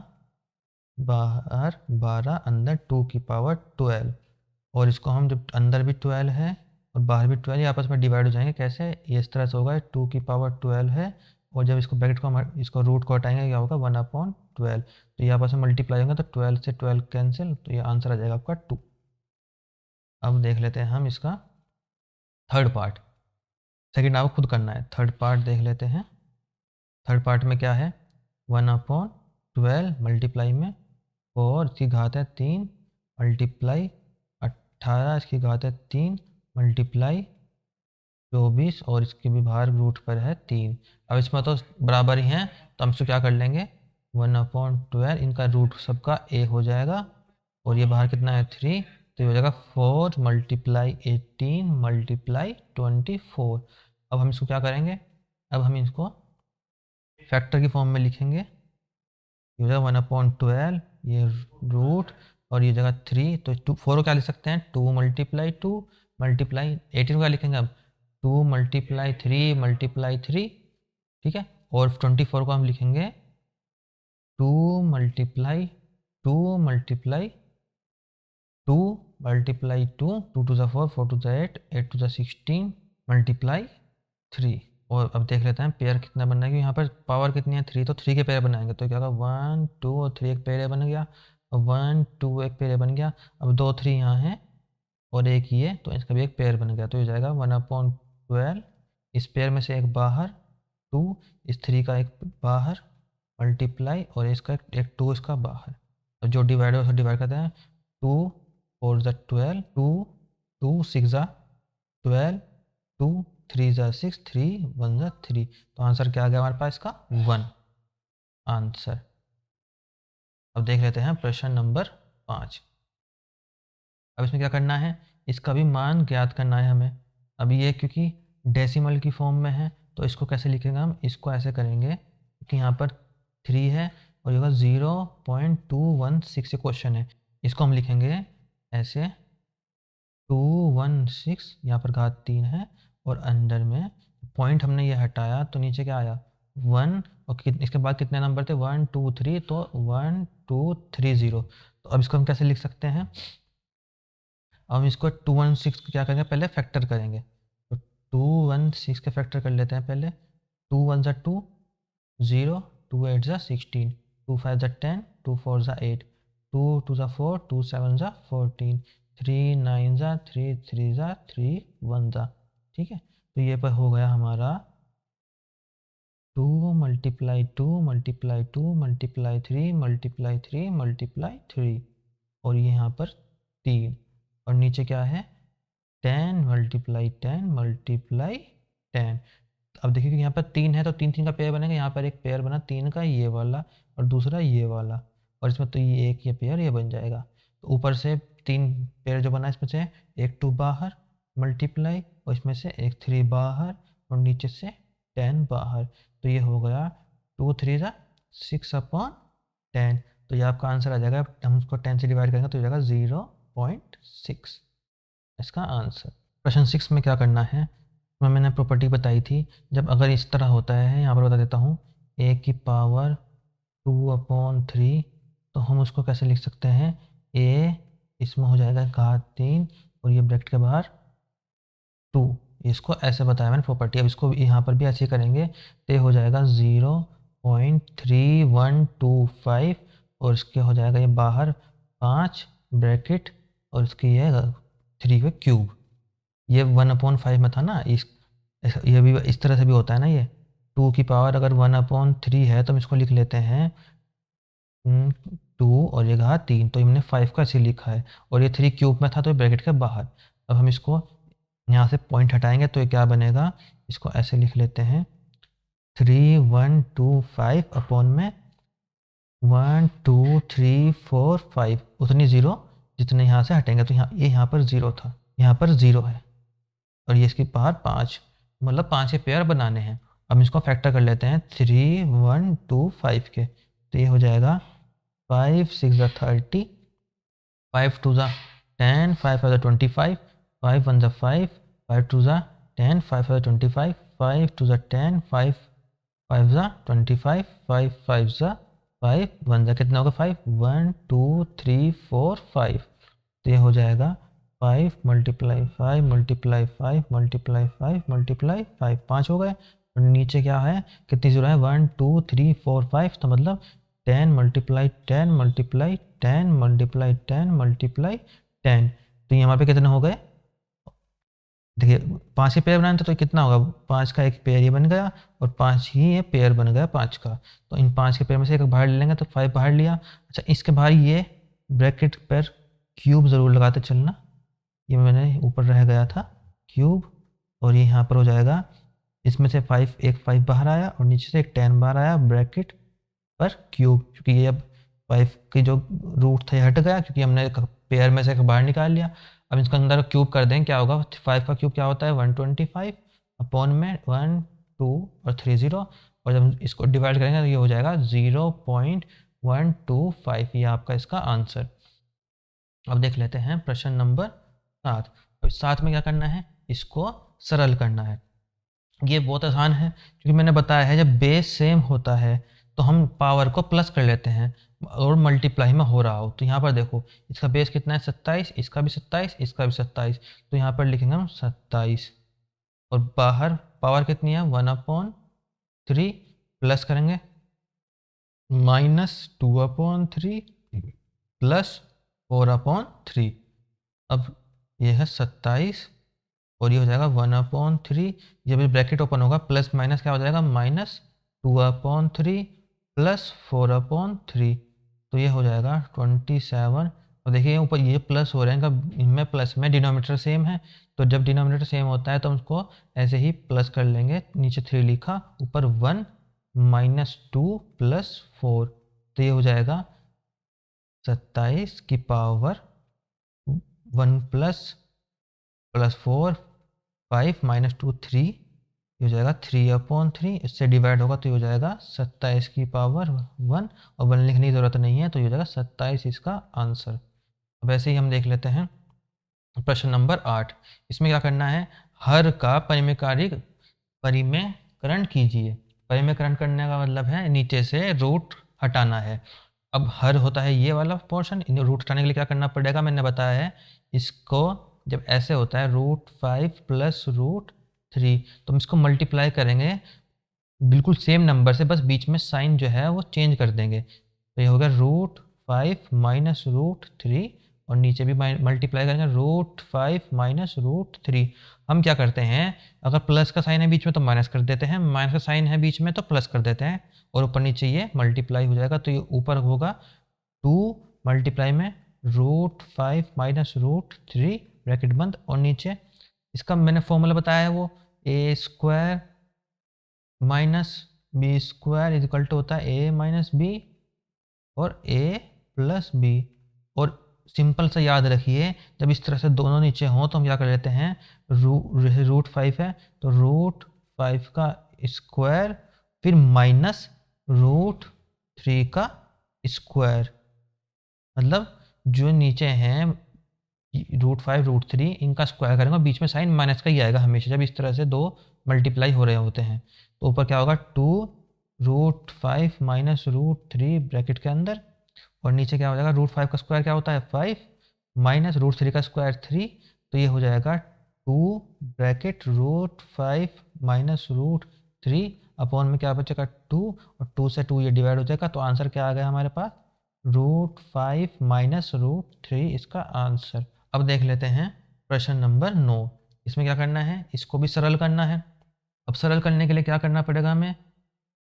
बाहर 12 अंदर 2 की पावर 12, और इसको हम जब अंदर भी 12 है और बाहर भी 12, ये आपस में डिवाइड हो जाएंगे। कैसे, ये इस तरह से होगा 2 की पावर 12 है, और जब इसको ब्रैकेट को हम इसको रूट को हटाएंगे क्या होगा 1/12, तो ये आपस में मल्टीप्लाई होंगे तो 12 से 12 कैंसिल, तो ये आंसर आ जाएगा आपका 2। अब देख लेते हैं हम इसका थर्ड पार्ट, सेकेंड आपको खुद करना है। थर्ड पार्ट देख लेते हैं। थर्ड पार्ट में क्या है 1/12 मल्टीप्लाई में 4 इसकी घात है 3 मल्टीप्लाई 18 इसकी घात है 3 मल्टीप्लाई 24, और इसके भी बाहर रूट पर है 3। अब इसमें तो बराबर ही हैं, तो हम इसको क्या कर लेंगे 1/12, इनका रूट सबका a हो जाएगा, और ये बाहर कितना है 3, तो ये हो जाएगा 4 मल्टीप्लाई 18 मल्टीप्लाई 24। अब हम इसको क्या करेंगे, अब हम इसको फैक्टर की फॉर्म में लिखेंगे। ये हो जाएगा 1/12, ये रूट, और ये जगह 3, तो 4 को क्या लिख सकते हैं 2 मल्टीप्लाई 2 मल्टीप्लाई 18 को क्या लिखेंगे अब 2 मल्टीप्लाई 3 मल्टीप्लाई 3, ठीक है। और 24 को हम लिखेंगे 2 multiply 2 multiply 2 multiply 2, 2 to the 4 4 to the 8 8 to the 16 multiply 3। और अब देख लेते हैं पेयर कितना बनना है, यहाँ पर पावर कितनी है 3, तो 3 के पेयर बनाएंगे, तो क्या होगा 1 2 और 3 एक पेयर बन गया, 1 2 एक पेयर बन गया। अब 2 3 यहाँ है और एक ये, तो इसका भी एक पेयर बन गया, तो ये जाएगा 1/12, इस पेयर में से एक बाहर 2, इस 3 का एक बाहर मल्टीप्लाई और इसका एक 2 इसका बाहर, और जो डिवाइड है उसको डिवाइड करते हैं। 2 4 ज़ा 12, 2 2 6 ज़ा 12, 2 3 ज़ा 6, 3 1 ज़ा 3। तो आंसर क्या आ गया हमारे पास इसका 1 आंसर। अब देख लेते हैं प्रश्न नंबर 5। अब इसमें क्या करना है, इसका भी मान ज्ञात करना है हमें। अब ये क्योंकि डेसिमल की फॉर्म में है तो इसको कैसे लिखेंगे हम, इसको ऐसे करेंगे क्योंकि यहाँ पर 3 है और ये 0.216 क्वेश्चन है। इसको हम लिखेंगे ऐसे 216, यहाँ पर घात 3 है और अंदर में पॉइंट हमने ये हटाया तो नीचे क्या आया 1, और इसके बाद कितने नंबर थे 1 2 3, तो 1 2 3 0। तो अब इसको हम कैसे लिख सकते हैं, अब हम इसको 216 क्या करेंगे, पहले फैक्टर करेंगे। तो 216 के फैक्टर कर लेते हैं पहले। 2 1 ज़ा 2 0, 2 8 ज़ा 16, 2 5 ज़ा 10, 2 4 ज़ा 8, 2 2 ज़ा 4, 2 7 ज़ा 14, 3 9 ज़ा 3, 3 ज़ा 3 1 ज़ा। ठीक है, तो ये पर हो गया हमारा 2 multiply 2 multiply 2 multiply 3 multiply 3 multiply 3, और ये यहाँ पर 3, और नीचे क्या है 10 मल्टीप्लाई 10 मल्टीप्लाई 10। अब देखिए कि यहाँ पर 3 है तो 3 3 का पेयर बनेगा, यहाँ पर एक पेयर बना 3 का ये वाला और दूसरा ये वाला, और इसमें तो ये एक ये पेयर ये बन जाएगा। तो ऊपर से 3 पेयर जो बना इसमें से एक 2 बाहर मल्टीप्लाई, और इसमें से एक 3 बाहर और नीचे से 10 बाहर, तो ये हो गया 2 3 ज़ा 6/10। तो ये आपका आंसर आ जाएगा, हम उसको 10 से डिवाइड करेंगे तो हो जाएगा 0.6 इसका आंसर। प्रश्न 6 में क्या करना है, मैं मैंने प्रॉपर्टी बताई थी, जब अगर इस तरह होता है, यहाँ पर बता देता हूँ a की पावर 2/3, तो हम उसको कैसे लिख सकते हैं, a इसमें हो जाएगा घात 3 और ये ब्रैकेट के बाहर 2, इसको ऐसे बताया मैंने प्रॉपर्टी। अब इसको यहाँ पर भी ऐसे करेंगे तो ये हो जाएगा 0.3125, और इसके हो जाएगा ये बाहर 5 ब्रैकेट और इसकी ये 3 का क्यूब। ये 1/5 में था ना, ये भी इस तरह से भी होता है ना, ये 2 की पावर अगर 1/3 है तो हम इसको लिख लेते हैं 2 और ये घात 3, तो हमने 5 का ऐसे लिखा है, और ये 3 क्यूब में था तो ये ब्रैकेट के बाहर। अब हम इसको यहाँ से पॉइंट हटाएंगे तो ये क्या बनेगा, इसको ऐसे लिख लेते हैं 3125 अपॉन में 1 2 3 4 5, उतनी 0 जितने यहाँ से हटेंगे, तो यहाँ पर 0 था, यहाँ पर 0 है, और ये इसकी पावर 5, मतलब 5 के पेयर बनाने हैं। अब इसको फैक्टर कर लेते हैं 3 1 2 5 के, तो ये हो जाएगा 5 6 ज़ा 30, 5 2 ज़ा 10, 5 5 ज़ा 25, 5 1 ज़ा 5, 5 2 ज़ा 10, 5 5 ज़ा 25, 5 2 ज़ा 10, 5 5 ज़ा 25, 5 5 ज़ा 5 1 ज़ा कितना होगा 5, 1 2 3 4 5, तो ये हो जाएगा 5 मल्टीप्लाई 5 मल्टीप्लाई 5 मल्टीप्लाई 5 मल्टीप्लाई 5, 5 हो गए, और नीचे क्या है कितनी जीरो है 1 2 3 4 5, तो मतलब 10 मल्टीप्लाई 10 मल्टीप्लाई 10 मल्टीप्लाई 10 मल्टीप्लाई 10, तो यहाँ पे कितने हो गए, देखिए 5 के पेयर बनाए थे तो कितना होगा, 5 का एक पेयर ये बन गया और 5 ही ये पेयर बन गया 5 का, तो इन 5 के पेयर में से एक बाहर ले लेंगे तो 5 बाहर लिया। अच्छा, इसके बाहर ये ब्रैकेट पर क्यूब ज़रूर लगाते चलना, ये मैंने ऊपर रह गया था क्यूब, और ये यहाँ पर हो जाएगा इसमें से 5 एक 5 बाहर आया और नीचे से एक 10 बाहर आया ब्रैकेट पर क्यूब, क्योंकि ये अब 5 की जो रूट था ये हट गया क्योंकि हमने पेयर में से एक बाहर निकाल लिया। अब इसके अंदर क्यूब कर दें, क्या होगा 5 का क्यूब क्या होता है 125 अपॉन में 1 2 और 3 0, और जब इसको डिवाइड करेंगे तो ये हो जाएगा 0.125, ये आपका इसका आंसर। अब देख लेते हैं प्रश्न नंबर 7। अब 7 में क्या करना है, इसको सरल करना है। ये बहुत आसान है क्योंकि मैंने बताया है जब बेस सेम होता है तो हम पावर को प्लस कर लेते हैं और मल्टीप्लाई में हो रहा हो। तो यहाँ पर देखो इसका बेस कितना है 27, इसका भी 27, इसका भी 27, तो यहाँ पर लिखेंगे हम 27, और बाहर पावर कितनी है 1/3, प्लस करेंगे -2/3 प्लस 4/3। अब ये है 27 और ये हो जाएगा 1/3, जब ये ब्रैकेट ओपन होगा प्लस माइनस क्या हो जाएगा -2/3 प्लस 4/3, तो ये हो जाएगा 27। और देखिए ऊपर ये प्लस हो रहे हैं, इनमें प्लस में डिनोमिनेटर सेम है, तो जब डिनोमिनेटर सेम होता है तो हम उसको ऐसे ही प्लस कर लेंगे। नीचे 3 लिखा, ऊपर 1 -2 + 4, तो ये हो जाएगा 27 की पावर 1 + 4 5 -2 3, ये हो जाएगा 3/3। इससे डिवाइड होगा तो ये हो जाएगा 27 की पावर 1, और 1 लिखने की ज़रूरत नहीं है, तो ये हो जाएगा 27 इसका आंसर। अब ऐसे ही हम देख लेते हैं प्रश्न नंबर 8। इसमें क्या करना है, हर का परिमेयकरण कीजिए। परिमेयकरण करने का मतलब है नीचे से रूट हटाना है। अब हर होता है ये वाला पोर्शन, इन रूट हटाने के लिए क्या करना पड़ेगा, मैंने बताया है। इसको जब ऐसे होता है √5 + √3, तो हम इसको मल्टीप्लाई करेंगे बिल्कुल सेम नंबर से, बस बीच में साइन जो है वो चेंज कर देंगे। तो ये हो गया √5 - √3, और नीचे भी मल्टीप्लाई करेंगे √5 - √3। हम क्या करते हैं, अगर प्लस का साइन है बीच में तो माइनस कर देते हैं, माइनस का साइन है बीच में तो प्लस कर देते हैं, और ऊपर नीचे ये मल्टीप्लाई हो जाएगा। तो ये ऊपर होगा 2 मल्टीप्लाई में √5 - √3 ब्रैकेट बंद, और नीचे इसका मैंने फॉर्मूला बताया है वो a² - b² इक्वल टू होता है a - b और a + b। और सिंपल सा याद रखिए, जब इस तरह से दोनों नीचे हों तो हम क्या कर लेते हैं, √5 है तो √5 का स्क्वायर फिर माइनस √3 का स्क्वायर, मतलब जो नीचे हैं √5 √3 इनका स्क्वायर करेंगे, बीच में साइन माइनस का ही आएगा हमेशा जब इस तरह से दो मल्टीप्लाई हो रहे होते हैं। तो ऊपर क्या होगा 2 √5 - √3 ब्रैकेट के अंदर, और नीचे क्या हो जाएगा, √5 का स्क्वायर क्या होता है 5 माइनस √3 का स्क्वायर 3, तो ये हो जाएगा 2 ब्रैकेट √5 - √3 अपॉन में क्या बचेगा 2, और 2 से 2 ये डिवाइड हो जाएगा, तो आंसर क्या आ गया हमारे पास √5 - √3 इसका आंसर। अब देख लेते हैं प्रश्न नंबर 9। इसमें क्या करना है, इसको भी सरल करना है। अब सरल करने के लिए क्या करना पड़ेगा हमें,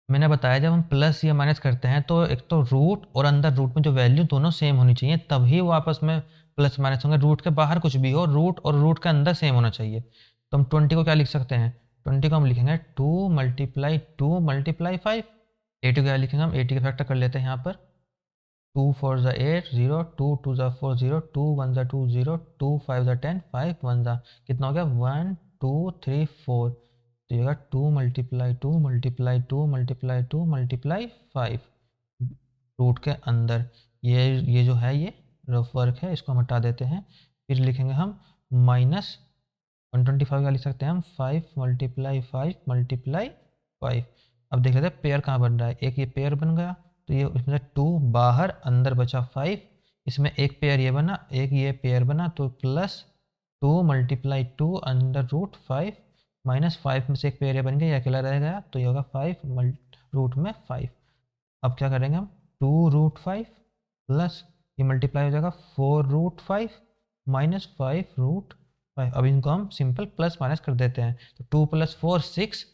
मैंने बताया जब हम प्लस या माइनस करते हैं तो एक तो रूट और अंदर रूट में जो वैल्यू दोनों सेम होनी चाहिए, तभी वो आपस में प्लस माइनस होंगे। रूट के बाहर कुछ भी हो, रूट और रूट के अंदर सेम होना चाहिए। तो हम 20 को क्या लिख सकते हैं, 20 को हम लिखेंगे 2 × 2 × 5। 80 को क्या लिखेंगे हम, 80 का फैक्टर कर लेते हैं यहाँ पर, 2 4 8 0, 2 2 4 0, 2 1 2 0, 2 5 10, 5 1 कितना हो गया 1 2 3 4, तो ये होगा 2 × 2 × 2 × 2 × 5 रूट के अंदर। ये जो है ये रफ वर्क है, इसको हम हटा देते हैं। फिर लिखेंगे हम -125 का लिख सकते हैं हम 5 × 5 × 5। अब देख लेते हैं पेयर कहाँ बन रहा है, एक ये पेयर बन गया, तो ये इसमें से 2 बाहर अंदर बचा 5, इसमें एक पेयर ये बना, एक ये पेयर बना, तो प्लस 2 × 2 अंडर रूट 5 -5 में से एक पेयर ये बन गया, ये अकेला रह गया, तो ये होगा 5 रूट में 5। अब क्या करेंगे हम 2√5 प्लस ये मल्टीप्लाई हो जाएगा 4√5 -5√5। अब इनको हम सिंपल प्लस माइनस कर देते हैं, तो 2 + 4 6,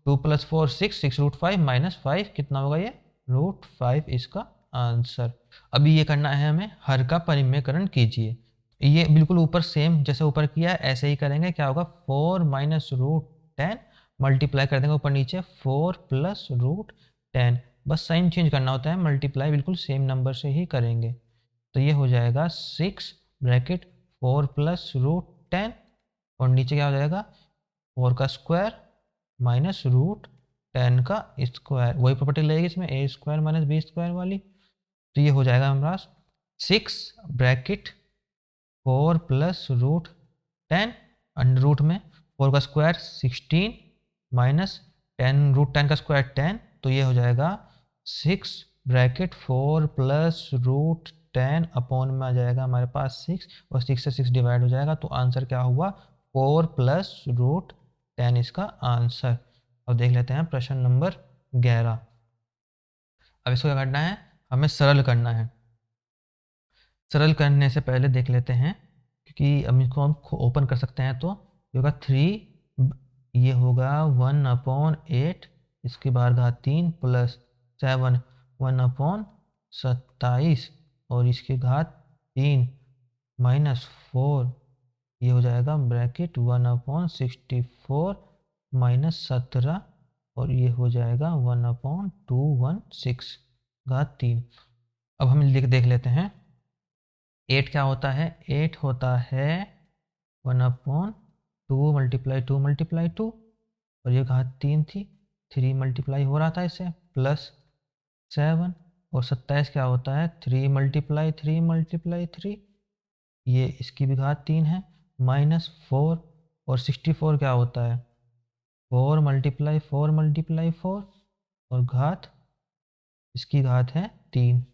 2 + 4 6, 6√5 -5 कितना होगा ये √5 इसका आंसर। अभी ये करना है हमें, हर का परिमेयकरण कीजिए। ये बिल्कुल ऊपर सेम जैसे ऊपर किया है ऐसे ही करेंगे। क्या होगा 4 - √10 मल्टीप्लाई कर देंगे ऊपर नीचे 4 + √10, बस साइन चेंज करना होता है, मल्टीप्लाई बिल्कुल सेम नंबर से ही करेंगे। तो ये हो जाएगा 6 ब्रैकेट 4 + √10, और नीचे क्या हो जाएगा 4 का स्क्वायर माइनस √10 का स्क्वायर, वही प्रॉपर्टी लगेगी इसमें a² - b² वाली। तो ये हो जाएगा हमारे पास 6 ब्रैकेट 4 + √10 अंडर रूट में 4 का स्क्वायर 16 माइनस 10 √10 का स्क्वायर 10, तो ये हो जाएगा 6 ब्रैकेट 4 + √10 अपॉन में आ जाएगा हमारे पास 6, और 6 से 6 डिवाइड हो जाएगा, तो आंसर क्या हुआ 4 + √10 इसका आंसर। अब देख लेते हैं प्रश्न नंबर 11। अब इसको क्या करना है, हमें सरल करना है। सरल करने से पहले देख लेते हैं, क्योंकि अब इसको हम ओपन कर सकते हैं, तो ये होगा 3, ये होगा 1/8 इसकी बार घात 3 प्लस 7 1/27 और इसकी घात 3 -4, ये हो जाएगा ब्रैकेट 1/64 -17 और ये हो जाएगा 1/216 घात 3। अब हम देख लेते हैं 8 क्या होता है। 8 होता है 1/2 मल्टीप्लाई 2 मल्टीप्लाई 2 और ये घात 3 थी, 3 मल्टीप्लाई हो रहा था इससे, प्लस 7 और 27 क्या होता है 3 मल्टीप्लाई 3 मल्टीप्लाई 3, ये इसकी भी घात 3 है, -4 और 64 क्या होता है 4 मल्टीप्लाई 4 मल्टीप्लाई 4 और घात इसकी घात है 3।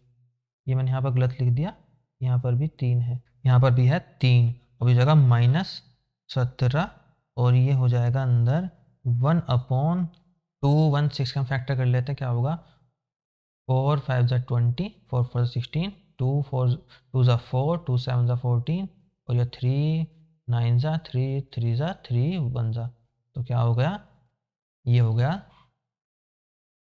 ये मैंने यहाँ पर गलत लिख दिया, यहाँ पर भी 3 है, यहाँ पर भी है 3 और ये जगह -17 और ये हो जाएगा अंदर 1/216 का हम फैक्टर कर लेते हैं, क्या होगा 4 5 ज़ा 20 4 4 16 2 4 2 ज़ा 4 2 7 ज़ा 14 और ये 3 9 ज़ा 3 3 ज़ा 3 1 ज़ा, तो क्या हो गया ये हो गया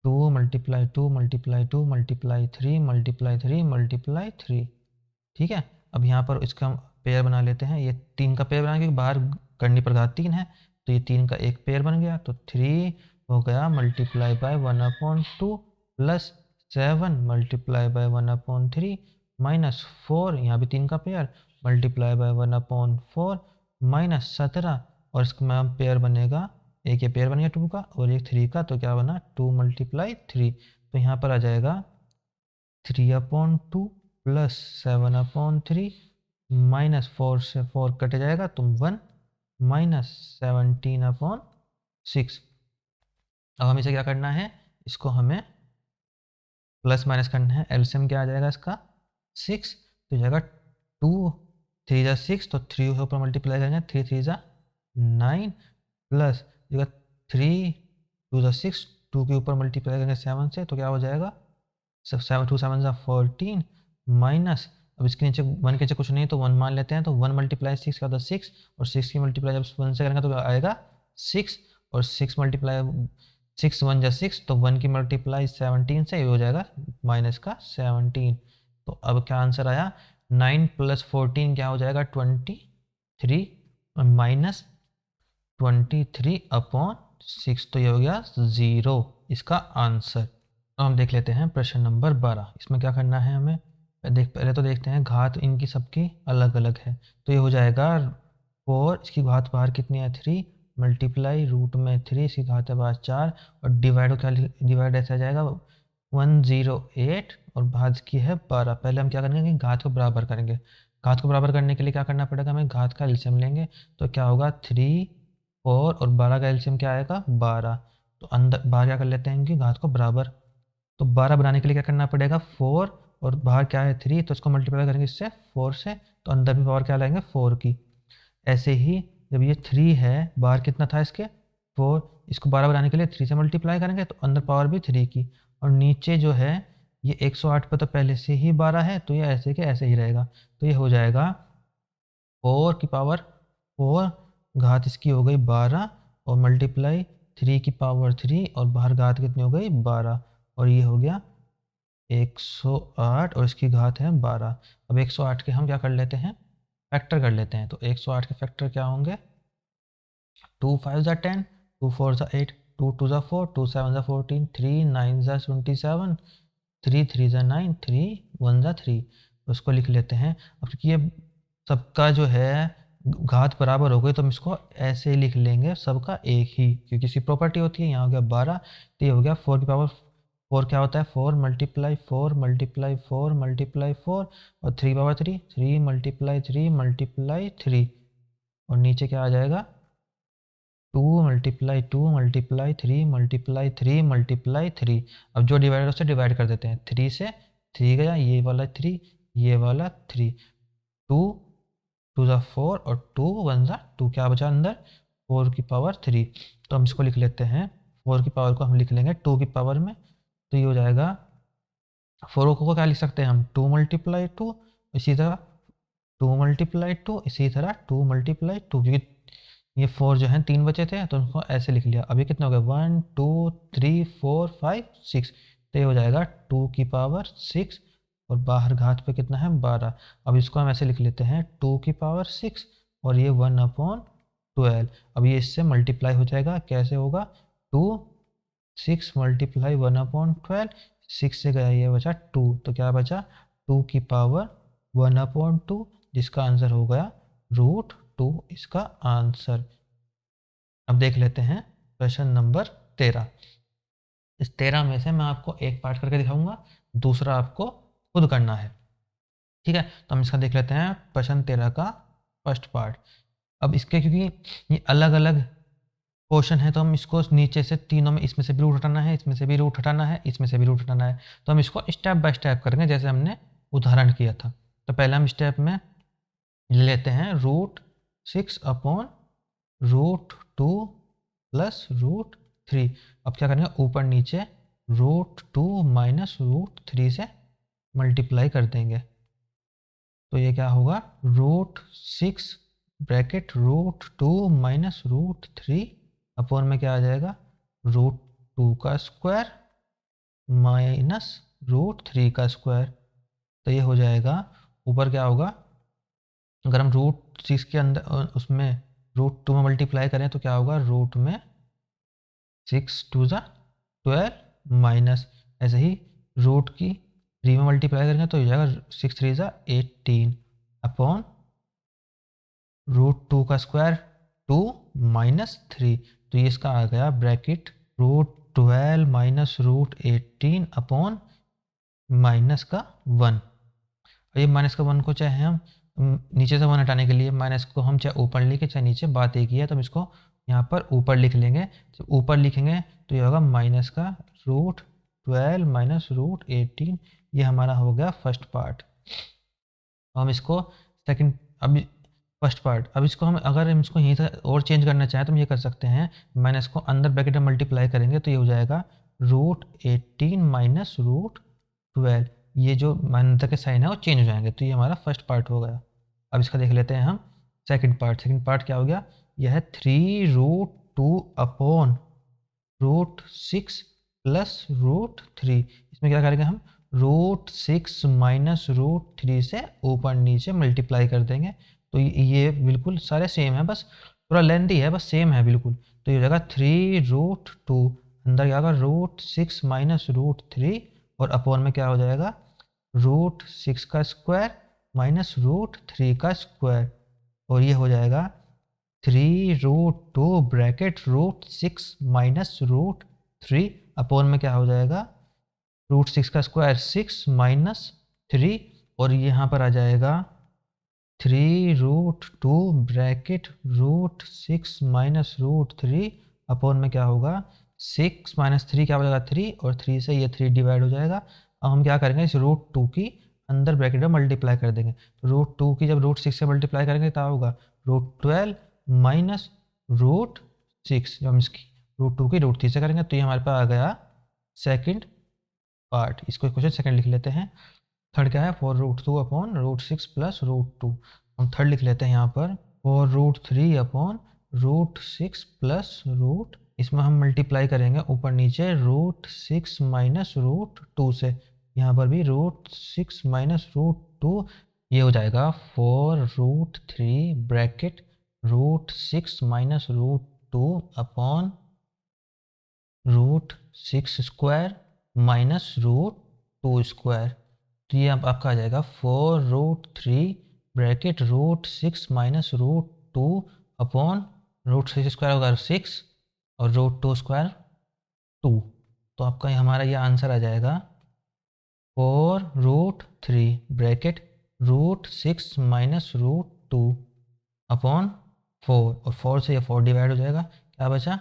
2 multiply 2 multiply 2 multiply 3 multiply 3 multiply 3। ठीक है, अब यहाँ पर इसका हम पेयर बना लेते हैं, ये 3 का पेयर बनाएंगे, बाहर करनी पर घात 3 है तो ये 3 का एक पेयर बन गया, तो 3 हो गया multiply by 1/2 plus 7 multiply by 1/3 -4, यहाँ भी 3 का पेयर मल्टीप्लाई बाय 1/4 -17 और इसका पेयर बनेगा, एक ये पेयर बन गया 2 का और एक 3 का, तो क्या बना 2 मल्टीप्लाई 3, तो यहाँ पर आ जाएगा 3/2 प्लस 7/3 -4 से 4 कट जाएगा तो 1 -17/6। अब हमें इसे क्या करना है, इसको हमें प्लस माइनस करना है, एलसीएम क्या आ जाएगा इसका 6, तो जाएगा 2 3 ज़ा 6 तो 3 के ऊपर मल्टीप्लाई करेंगे 3 3 ज़ा 9 प्लस 3 2 ज़ा 6 2 के ऊपर मल्टीप्लाई करेंगे 7 से, तो क्या हो जाएगा 7 2 7 ज़ा 14 माइनस, अब इसके नीचे 1 के नीचे कुछ नहीं तो 1 मान लेते हैं, तो 1 मल्टीप्लाई 6 का होता है 6 और 6 की मल्टीप्लाई जब 1 से करेंगे तो आएगा 6 और 6 मल्टीप्लाई 6 1 जा 6 तो 1 की मल्टीप्लाई 17 से ये हो जाएगा माइनस का 17। तो अब क्या आंसर आया 9 + 14 क्या हो जाएगा 23 और माइनस 23/6, तो ये हो गया 0 इसका आंसर। तो हम देख लेते हैं प्रश्न नंबर 12, इसमें क्या करना है हमें पहले तो देखते हैं घात इनकी सबकी अलग अलग है, तो ये हो जाएगा 4 इसकी घात बाहर कितनी है 3 मल्टीप्लाई रूट में 3 इसकी घात है बाहर 4 और डिवाइड क्या डिवाइड ऐसा आ जाएगा 108 और भाज्य की है 12। पहले हम क्या करेंगे कि घात को बराबर करेंगे, घात को बराबर करने के लिए क्या करना पड़ेगा हमें घात का एलसीएम लेंगे, तो क्या होगा 3 4 और 12 का एलसीएम क्या आएगा 12, तो अंदर बाहर क्या कर लेते हैं कि घात को बराबर, तो 12 बनाने के लिए क्या करना पड़ेगा 4 और बाहर क्या है 3 तो इसको मल्टीप्लाई करेंगे इससे 4 से, तो अंदर भी पावर क्या लाएंगे 4 की। ऐसे ही जब ये 3 है बाहर कितना था इसके 4, इसको 12 बनाने के लिए 3 से मल्टीप्लाई करेंगे तो अंदर पावर भी 3 की, और नीचे जो है ये 108 पे तो पहले से ही 12 है तो ये ऐसे के ऐसे ही रहेगा, तो ये हो जाएगा 4 की पावर 4 घात इसकी हो गई 12 और मल्टीप्लाई 3 की पावर 3 और बाहर घात कितनी हो गई 12 और ये हो गया 108 और इसकी घात है 12। अब 108 के हम क्या कर लेते हैं फैक्टर कर लेते हैं, तो 108 के फैक्टर क्या होंगे 2 5 ज़ा 10 2 4 ज़ा 8 2 2 ज़ा 4 2 7 ज़ा 14 3 9 ज़ा 27 3 3 ज़ा 9 3 1 ज़ा 3, उसको लिख लेते हैं। अब क्योंकि ये सबका जो है घात बराबर हो गई तो हम इसको ऐसे ही लिख लेंगे सबका एक ही, क्योंकि इसकी प्रॉपर्टी होती है, यहाँ हो गया 12 तो ये हो गया 4 की पावर 4 क्या होता है 4 मल्टीप्लाई 4 मल्टीप्लाई 4 मल्टीप्लाई 4 और 3 पावर 3 3 मल्टीप्लाई 3 मल्टीप्लाई 3 और नीचे क्या आ जाएगा 2 मल्टीप्लाई 2 मल्टीप्लाई 3 मल्टीप्लाई 3 मल्टीप्लाई 3। अब जो डिवाइड उससे डिवाइड कर देते हैं 3 से 3 गया, ये वाला 3 ये वाला 3 2 2 ज़ा 4 और 2 1 ज़ा 2 क्या बचा अंदर 4 की पावर 3, तो हम इसको लिख लेते हैं 4 की पावर को हम लिख लेंगे 2 की पावर में, तो ये हो जाएगा 4 को क्या लिख सकते हैं हम 2 मल्टीप्लाई 2 इसी तरह 2 मल्टीप्लाई 2 इसी तरह 2 मल्टीप्लाई 2, क्योंकि ये 4 जो हैं 3 बचे थे तो उनको ऐसे लिख लिया। अब ये कितने हो गए 1 2 3 4 5 6, तो ये हो जाएगा 2⁻6 और बाहर घात पे कितना है 12। अब इसको हम ऐसे लिख लेते हैं 2⁻6 और ये 1/12। अब ये इससे मल्टीप्लाई हो जाएगा, कैसे होगा 6 मल्टीप्लाई 1/12, 6 से गया ये बचा 2, तो क्या बचा 2⁻1/2, जिसका आंसर हो गया √2 इसका आंसर। अब देख लेते हैं क्वेश्चन नंबर 13। इस 13 में से मैं आपको एक पार्ट करके दिखाऊंगा, दूसरा आपको खुद करना है, ठीक है। तो हम इसका देख लेते हैं प्रश्न 13 का फर्स्ट पार्ट। अब इसके क्योंकि ये अलग अलग क्वेश्चन है तो हम इसको नीचे से तीनों में, इसमें से भी रूट हटाना है, इसमें से भी रूट हटाना है, इसमें से भी रूट हटाना है, तो हम इसको स्टेप बाय स्टेप करेंगे जैसे हमने उदाहरण किया था। तो पहले हम स्टेप में ले लेते हैं √6/√2 प्लस √3। अब क्या करेंगे ऊपर नीचे √2 माइनस √3 से मल्टीप्लाई कर देंगे, तो ये क्या होगा √6 ब्रैकेट √2 माइनस √3 अपॉन में क्या आ जाएगा √2 का स्क्वायर माइनस √3 का स्क्वायर। तो ये हो जाएगा ऊपर क्या होगा, अगर हम √6 के अंदर उसमें √2 में मल्टीप्लाई करें तो क्या होगा रूट में 6 2 ज़ा 12 माइनस, ऐसे ही रूट की 3 में मल्टीप्लाई करेंगे तो हो जाएगा 6 3 ज़ा 18 अपॉन √2 का स्क्वायर 2 माइनस 3, तो ये इसका आ गया ब्रैकेट √12 माइनस √18 अपॉन माइनस का 1। और ये माइनस का 1 को चाहे हम नीचे से 1 हटाने के लिए माइनस को हम चाहे ऊपर लिखे चाहे नीचे, बात एक ही है, तो हम इसको यहाँ पर ऊपर लिख लेंगे। जब ऊपर लिखेंगे तो ये होगा माइनस का √12 माइनस √18। ये हमारा हो गया फर्स्ट पार्ट। हम इसको सेकंड, अब फर्स्ट पार्ट, अब इसको हम अगर हम इसको यहीं से और चेंज करना चाहें तो हम ये कर सकते हैं, माइनस को अंदर ब्रैकेट में मल्टीप्लाई करेंगे तो ये हो जाएगा √18 माइनस √12। ये जो माइनस के साइन है वो चेंज हो जाएंगे, तो ये हमारा फर्स्ट पार्ट हो गया। अब इसका देख लेते हैं हम सेकंड पार्ट। सेकंड पार्ट क्या हो गया, यह है 3√2 अपॉन √6 प्लस √3। इसमें क्या करेंगे हम √6 माइनस √3 से ऊपर नीचे मल्टीप्लाई कर देंगे, तो ये बिल्कुल सारे सेम है, बस थोड़ा लेंथी है, बस सेम है बिल्कुल। तो ये हो जाएगा 3√2 अंदर क्या होगा √6 माइनस √3 और अपॉन में क्या हो जाएगा √6 का स्क्वायर माइनस √3 का स्क्वायर, और ये हो जाएगा 3√2 ब्रैकेट √6 माइनस √3 अपॉन में क्या हो जाएगा √6 का स्क्वायर 6 माइनस 3, और यहाँ पर आ जाएगा 3√2 ब्रैकेट √6 माइनस √3 अपॉन में क्या होगा 6 माइनस 3 क्या हो जाएगा 3, और 3 से ये 3 डिवाइड हो जाएगा। अब हम क्या करेंगे इस √2 की अंदर ब्रैकेट में मल्टीप्लाई कर देंगे, तो √2 की जब √6 से मल्टीप्लाई करेंगे तो होगा √12 माइनस √6, जब हम इसकी √2 की √3 से करेंगे तो ये हमारे पास आ गया सेकंड पार्ट। इसको क्वेश्चन सेकंड लिख लेते हैं। थर्ड क्या है 4√2 अपॉन √6 प्लस √2। हम थर्ड लिख लेते हैं यहाँ पर 4√3 अपॉन √6 प्लस √, इसमें हम मल्टीप्लाई करेंगे ऊपर नीचे √6 माइनस √2 से, यहाँ पर भी √6 माइनस √2, ये हो जाएगा 4√3 bracket √6 minus √2 upon √6 square minus √2 square. तो ये अब आपका आ जाएगा 4√3 ब्रैकेट √6 माइनस √2 अपॉन √6 स्क्वायर होगा 6 और √2 स्क्वायर 2। तो आपका हमारा ये आंसर आ जाएगा 4√3 ब्रैकेट √6 माइनस √2 अपॉन 4, और 4 से ये 4 डिवाइड हो जाएगा, क्या बचा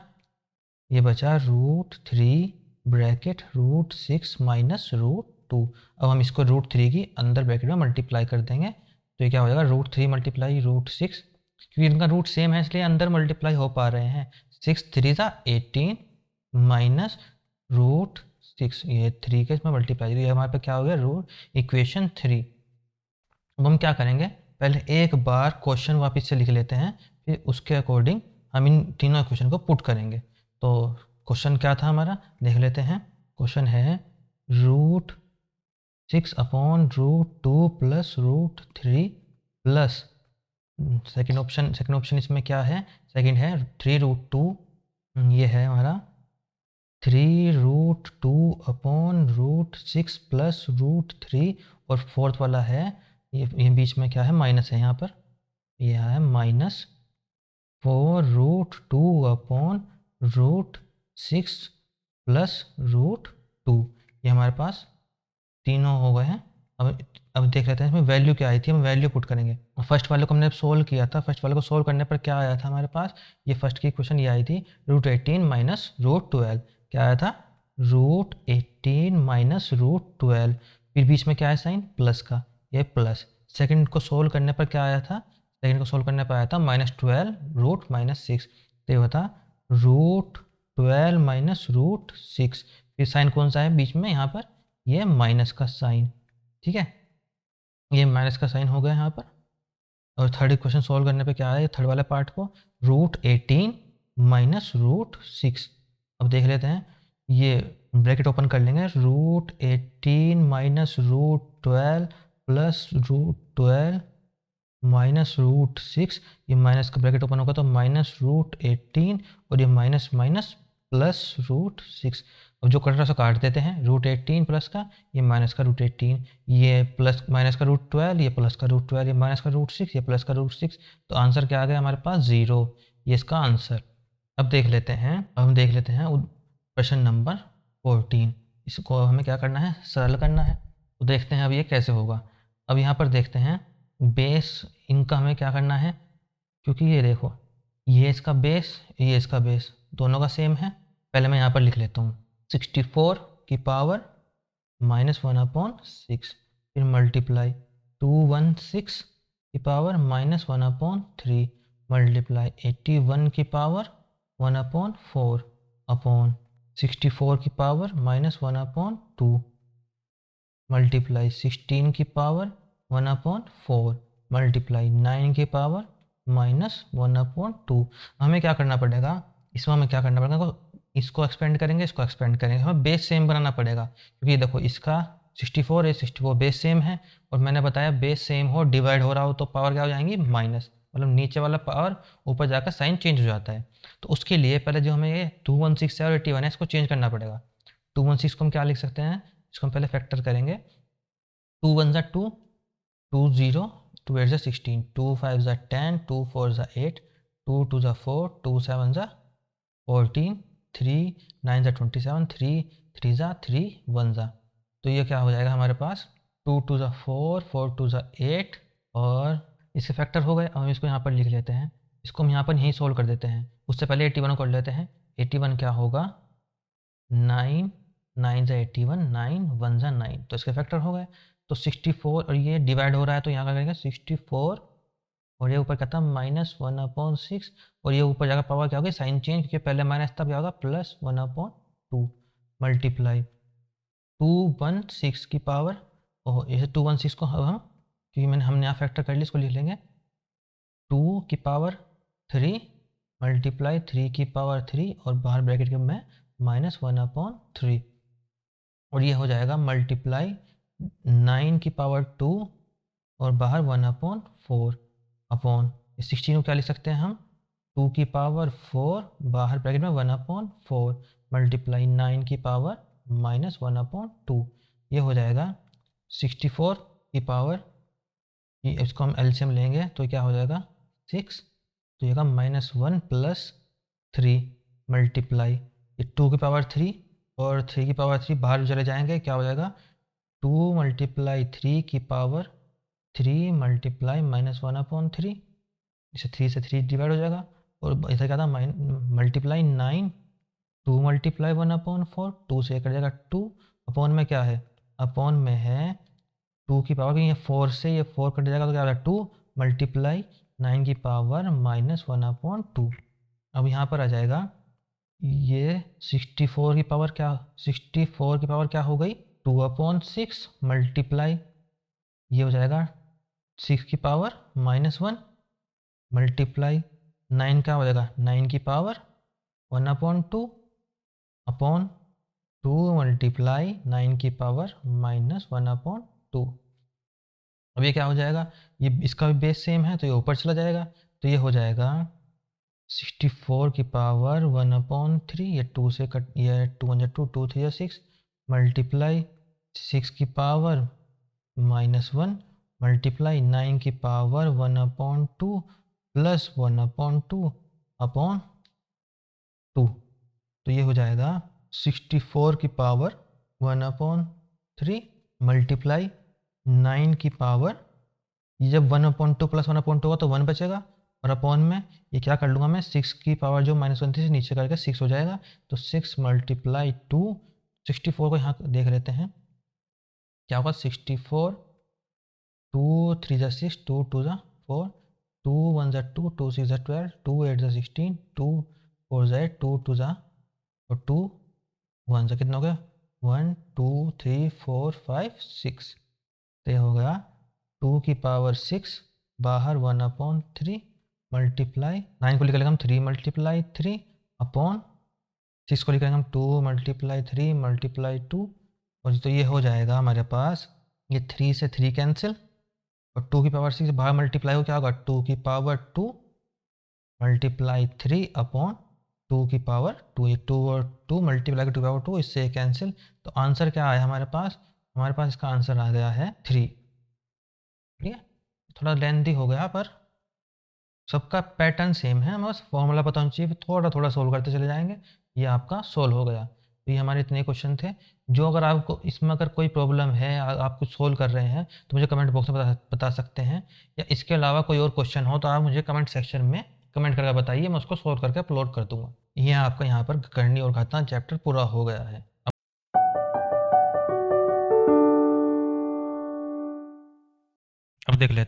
ये बचा √3 ब्रैकेट √6 माइनस √2। अब हम इसको √3 की अंदर ब्रैकेट में मल्टीप्लाई कर देंगे, तो ये क्या हो जाएगा √3 मल्टीप्लाई √6, क्योंकि इनका रूट सेम है इसलिए अंदर मल्टीप्लाई हो पा रहे हैं। 6 3 ज़ा 18 माइनस √6, ये 3 के इसमें मल्टीप्लाई, ये हमारे पास क्या हो गया इक्वेशन 3। अब हम क्या करेंगे पहले एक बार क्वेश्चन वापस से लिख लेते हैं, फिर उसके अकॉर्डिंग हम इन तीनों क्वेश्चन को पुट करेंगे। तो क्वेश्चन क्या था हमारा देख लेते हैं। क्वेश्चन है root 6 upon root 2 plus root 3 plus second option इसमें क्या है, सेकेंड है 3√2, ये है हमारा 3√2 अपॉन रूट 6 प्लस रूट 3, और फोर्थ वाला है ये बीच में क्या है, माइनस है यहाँ पर, ये है minus 4√2 upon root 6 plus root 2। ये हमारे पास तीनों हो गए हैं। अब देख लेते हैं इसमें वैल्यू क्या आई थी, हम वैल्यू पुट करेंगे। फर्स्ट वाले को हमने सोल्व किया था, फर्स्ट वाले को सोल्व करने पर क्या आया था हमारे पास, ये फर्स्ट की इक्वेशन ये आई थी √18 माइनस √12। क्या आया था, √18 माइनस √12, फिर बीच में क्या है साइन प्लस का, ये प्लस। सेकंड को सोल्व करने पर क्या आया था, सेकंड को सोल्व करने पर आया था -12√-6, तो ये होता √12 माइनस √6, फिर साइन कौन सा है बीच में यहाँ पर, ये माइनस का साइन, ठीक है, ये माइनस का साइन हो गया यहाँ पर। और थर्ड इक्वेशन सोल्व करने पे क्या है, थर्ड वाले पार्ट को √18 माइनस √6। अब देख लेते हैं, ये ब्रैकेट ओपन कर लेंगे, √18 माइनस √12 प्लस √12 माइनस √6, ये माइनस का ब्रैकेट ओपन होगा तो -√18, और ये माइनस माइनस प्लस √6। अब जो कट रहा है काट देते हैं, √18 प्लस का, ये माइनस का √18, ये प्लस माइनस का √12, ये प्लस का √12, ये माइनस का √6, ये प्लस का √6, तो आंसर क्या आ गया हमारे पास 0, ये इसका आंसर। अब देख लेते हैं, प्रश्न नंबर 14, इसको हमें क्या करना है, सरल करना है। तो देखते हैं अब ये कैसे होगा। अब यहाँ पर देखते हैं बेस इनका हमें क्या करना है, क्योंकि ये देखो ये इसका बेस, ये इसका बेस दोनों का सेम है। पहले मैं यहाँ पर लिख लेता हूँ 64 की पावर -1/6, फिर मल्टीप्लाई 216 की पावर -1/3, मल्टीप्लाई 81 की पावर 1/4 अपॉन 64 की पावर -1/2, मल्टीप्लाई 16 की पावर 1/4, मल्टीप्लाई 9 की पावर -1/2। हमें क्या करना पड़ेगा, इसमें हमें क्या करना पड़ेगा, इसको एक्सपेंड करेंगे, इसको एक्सपेंड करेंगे, हमें बेस सेम बनाना पड़ेगा, क्योंकि देखो इसका 64 है, 64 बेस सेम है, और मैंने बताया बेस सेम हो डिवाइड हो रहा हो तो पावर क्या हो जाएंगी, माइनस, मतलब नीचे वाला पावर ऊपर जाकर साइन चेंज हो जाता है। तो उसके लिए पहले जो हमें ये 216 है और 81 है, इसको चेंज करना पड़ेगा। 216 को हम क्या लिख सकते हैं, इसको हम पहले फैक्टर करेंगे, 2 1 ज़ा 2, 2 0, 2 8 ज़ा 16, 2 5 ज़ा 10, 2 4 ज़ा 8, 2 2 ज़ा 4, 2 7 ज़ा 14, 3 9 ज़ा 27, 3 3 ज़ा 3 1 ज़ा, तो ये क्या हो जाएगा हमारे पास 2 2 ज़ा 4, 4 2 ज़ा 8, और इसके फैक्टर हो गए। अब हम इसको यहाँ पर लिख लेते हैं, इसको हम यहाँ पर यहीं सोल्व कर देते हैं। उससे पहले 81 को कर लेते हैं, 81 क्या होगा 9 9 ज़ा 81, 9 1 ज़ा 9, तो इसके फैक्टर हो गए। तो 64 और ये डिवाइड हो रहा है तो यहाँ का करेंगे 64, और ये ऊपर क्या था -1/6, और ये ऊपर जाकर पावर क्या होगी साइन चेंज, क्योंकि पहले माइनस था, क्या होगा +1/2, मल्टीप्लाई 216 की पावर, और इसे 216 को हम क्योंकि हमने यहाँ फैक्टर कर लिया, इसको लिख लेंगे 2 की पावर 3 मल्टीप्लाई 3 की पावर 3, और बाहर ब्रैकेट के में -1/3, और ये हो जाएगा मल्टीप्लाई 9 की पावर 2, और बाहर 1/4 अपॉन 16 को क्या लिख सकते हैं हम 2 की पावर 4, बाहर ब्रैकेट में 1/4, मल्टीप्लाई 9 की पावर -1/2, ये हो जाएगा 64 की पावर, ये इसको हम एलसीएम लेंगे तो क्या हो जाएगा 6, तो ये -1 प्लस 3 मल्टीप्लाई ये 2 की पावर 3 और 3 की पावर 3 बाहर चले जाएंगे, क्या हो जाएगा 2 मल्टीप्लाई 3 की पावर 3 मल्टीप्लाई -1/3, इसे 3 से 3 डिवाइड हो जाएगा, और इधर क्या था मल्टीप्लाई 9, 2 मल्टीप्लाई 1/4, 2 से कट जाएगा 2, अपॉन में क्या है, अपॉन में है 2 की पावर, ये 4 से ये 4 कट जाएगा तो क्या होगा 2 मल्टीप्लाई 9 की पावर -1/2। अब यहाँ पर आ जाएगा ये 64 की पावर क्या, 64 की पावर क्या हो गई 2/6 मल्टीप्लाई, ये हो जाएगा 6 की पावर -1 मल्टीप्लाई 9 क्या हो जाएगा 9 की पावर 1/2 अपॉन 2 मल्टीप्लाई 9 की पावर -1/2। अब ये क्या हो जाएगा, ये इसका भी बेस सेम है तो ये ऊपर चला जाएगा, तो ये हो जाएगा 64 की पावर 1/3, ये 2 से कट, ये 2 2 3 6 मल्टीप्लाई 6 की पावर -1 मल्टीप्लाई 9 की पावर 1/2 प्लस 1/2 अपॉन 2। तो ये हो जाएगा 64 की पावर 1/3 मल्टीप्लाई 9 की पावर, ये जब 1/2 प्लस 1/2 होगा तो 1 बचेगा, और अपॉन में ये क्या कर लूँगा मैं, 6 की पावर जो -1 थी नीचे करके 6 हो जाएगा, तो 6 मल्टीप्लाई 2, 64 को यहाँ देख लेते हैं क्या होगा, 64 2 3 जा 6 2 2 जा 4 2 1 जा 2 2 6 जा 12 2 8 जा 16 2 4 जा 8 2 2 जा और 2 1 जा कितना हो गया 1 2 3 4 5 6। तो ये हो गया 2 की पावर 6 बाहर 1/3 मल्टीप्लाई 9 को लिखेंगे हम 3 मल्टीप्लाई 3 अपॉन 6 को लिखेंगे हम 2 मल्टीप्लाई 3 मल्टीप्लाई 2, और तो ये हो जाएगा हमारे पास, ये 3 से 3 कैंसिल और 2 की पावर 6 बाहर मल्टीप्लाई हो क्या होगा 2 की पावर 2 मल्टीप्लाई 3 अपॉन 2 की पावर 2, ये 2 और 2 मल्टीप्लाई 2 की पावर 2, इससे कैंसिल। तो आंसर क्या आया हमारे पास इसका आंसर आ गया है 3। ठीक है, थोड़ा लेंथी हो गया पर सबका पैटर्न सेम है, बस फॉर्मूला पता होना चाहिए, थोड़ा थोड़ा सोल्व करते चले जाएंगे, ये आपका सोल्व हो गया। तो ये हमारे इतने क्वेश्चन थे। जो अगर आपको इसमें अगर कोई प्रॉब्लम है, आप कुछ सोल्व कर रहे हैं तो मुझे कमेंट बॉक्स में बता सकते हैं, या इसके अलावा कोई और क्वेश्चन हो तो आप मुझे कमेंट सेक्शन में कमेंट करके बताइए, मैं उसको सोल्व करके अपलोड कर दूंगा। ये आपका यहाँ पर करनी और घातना चैप्टर पूरा हो गया है। अब देख लेते हैं।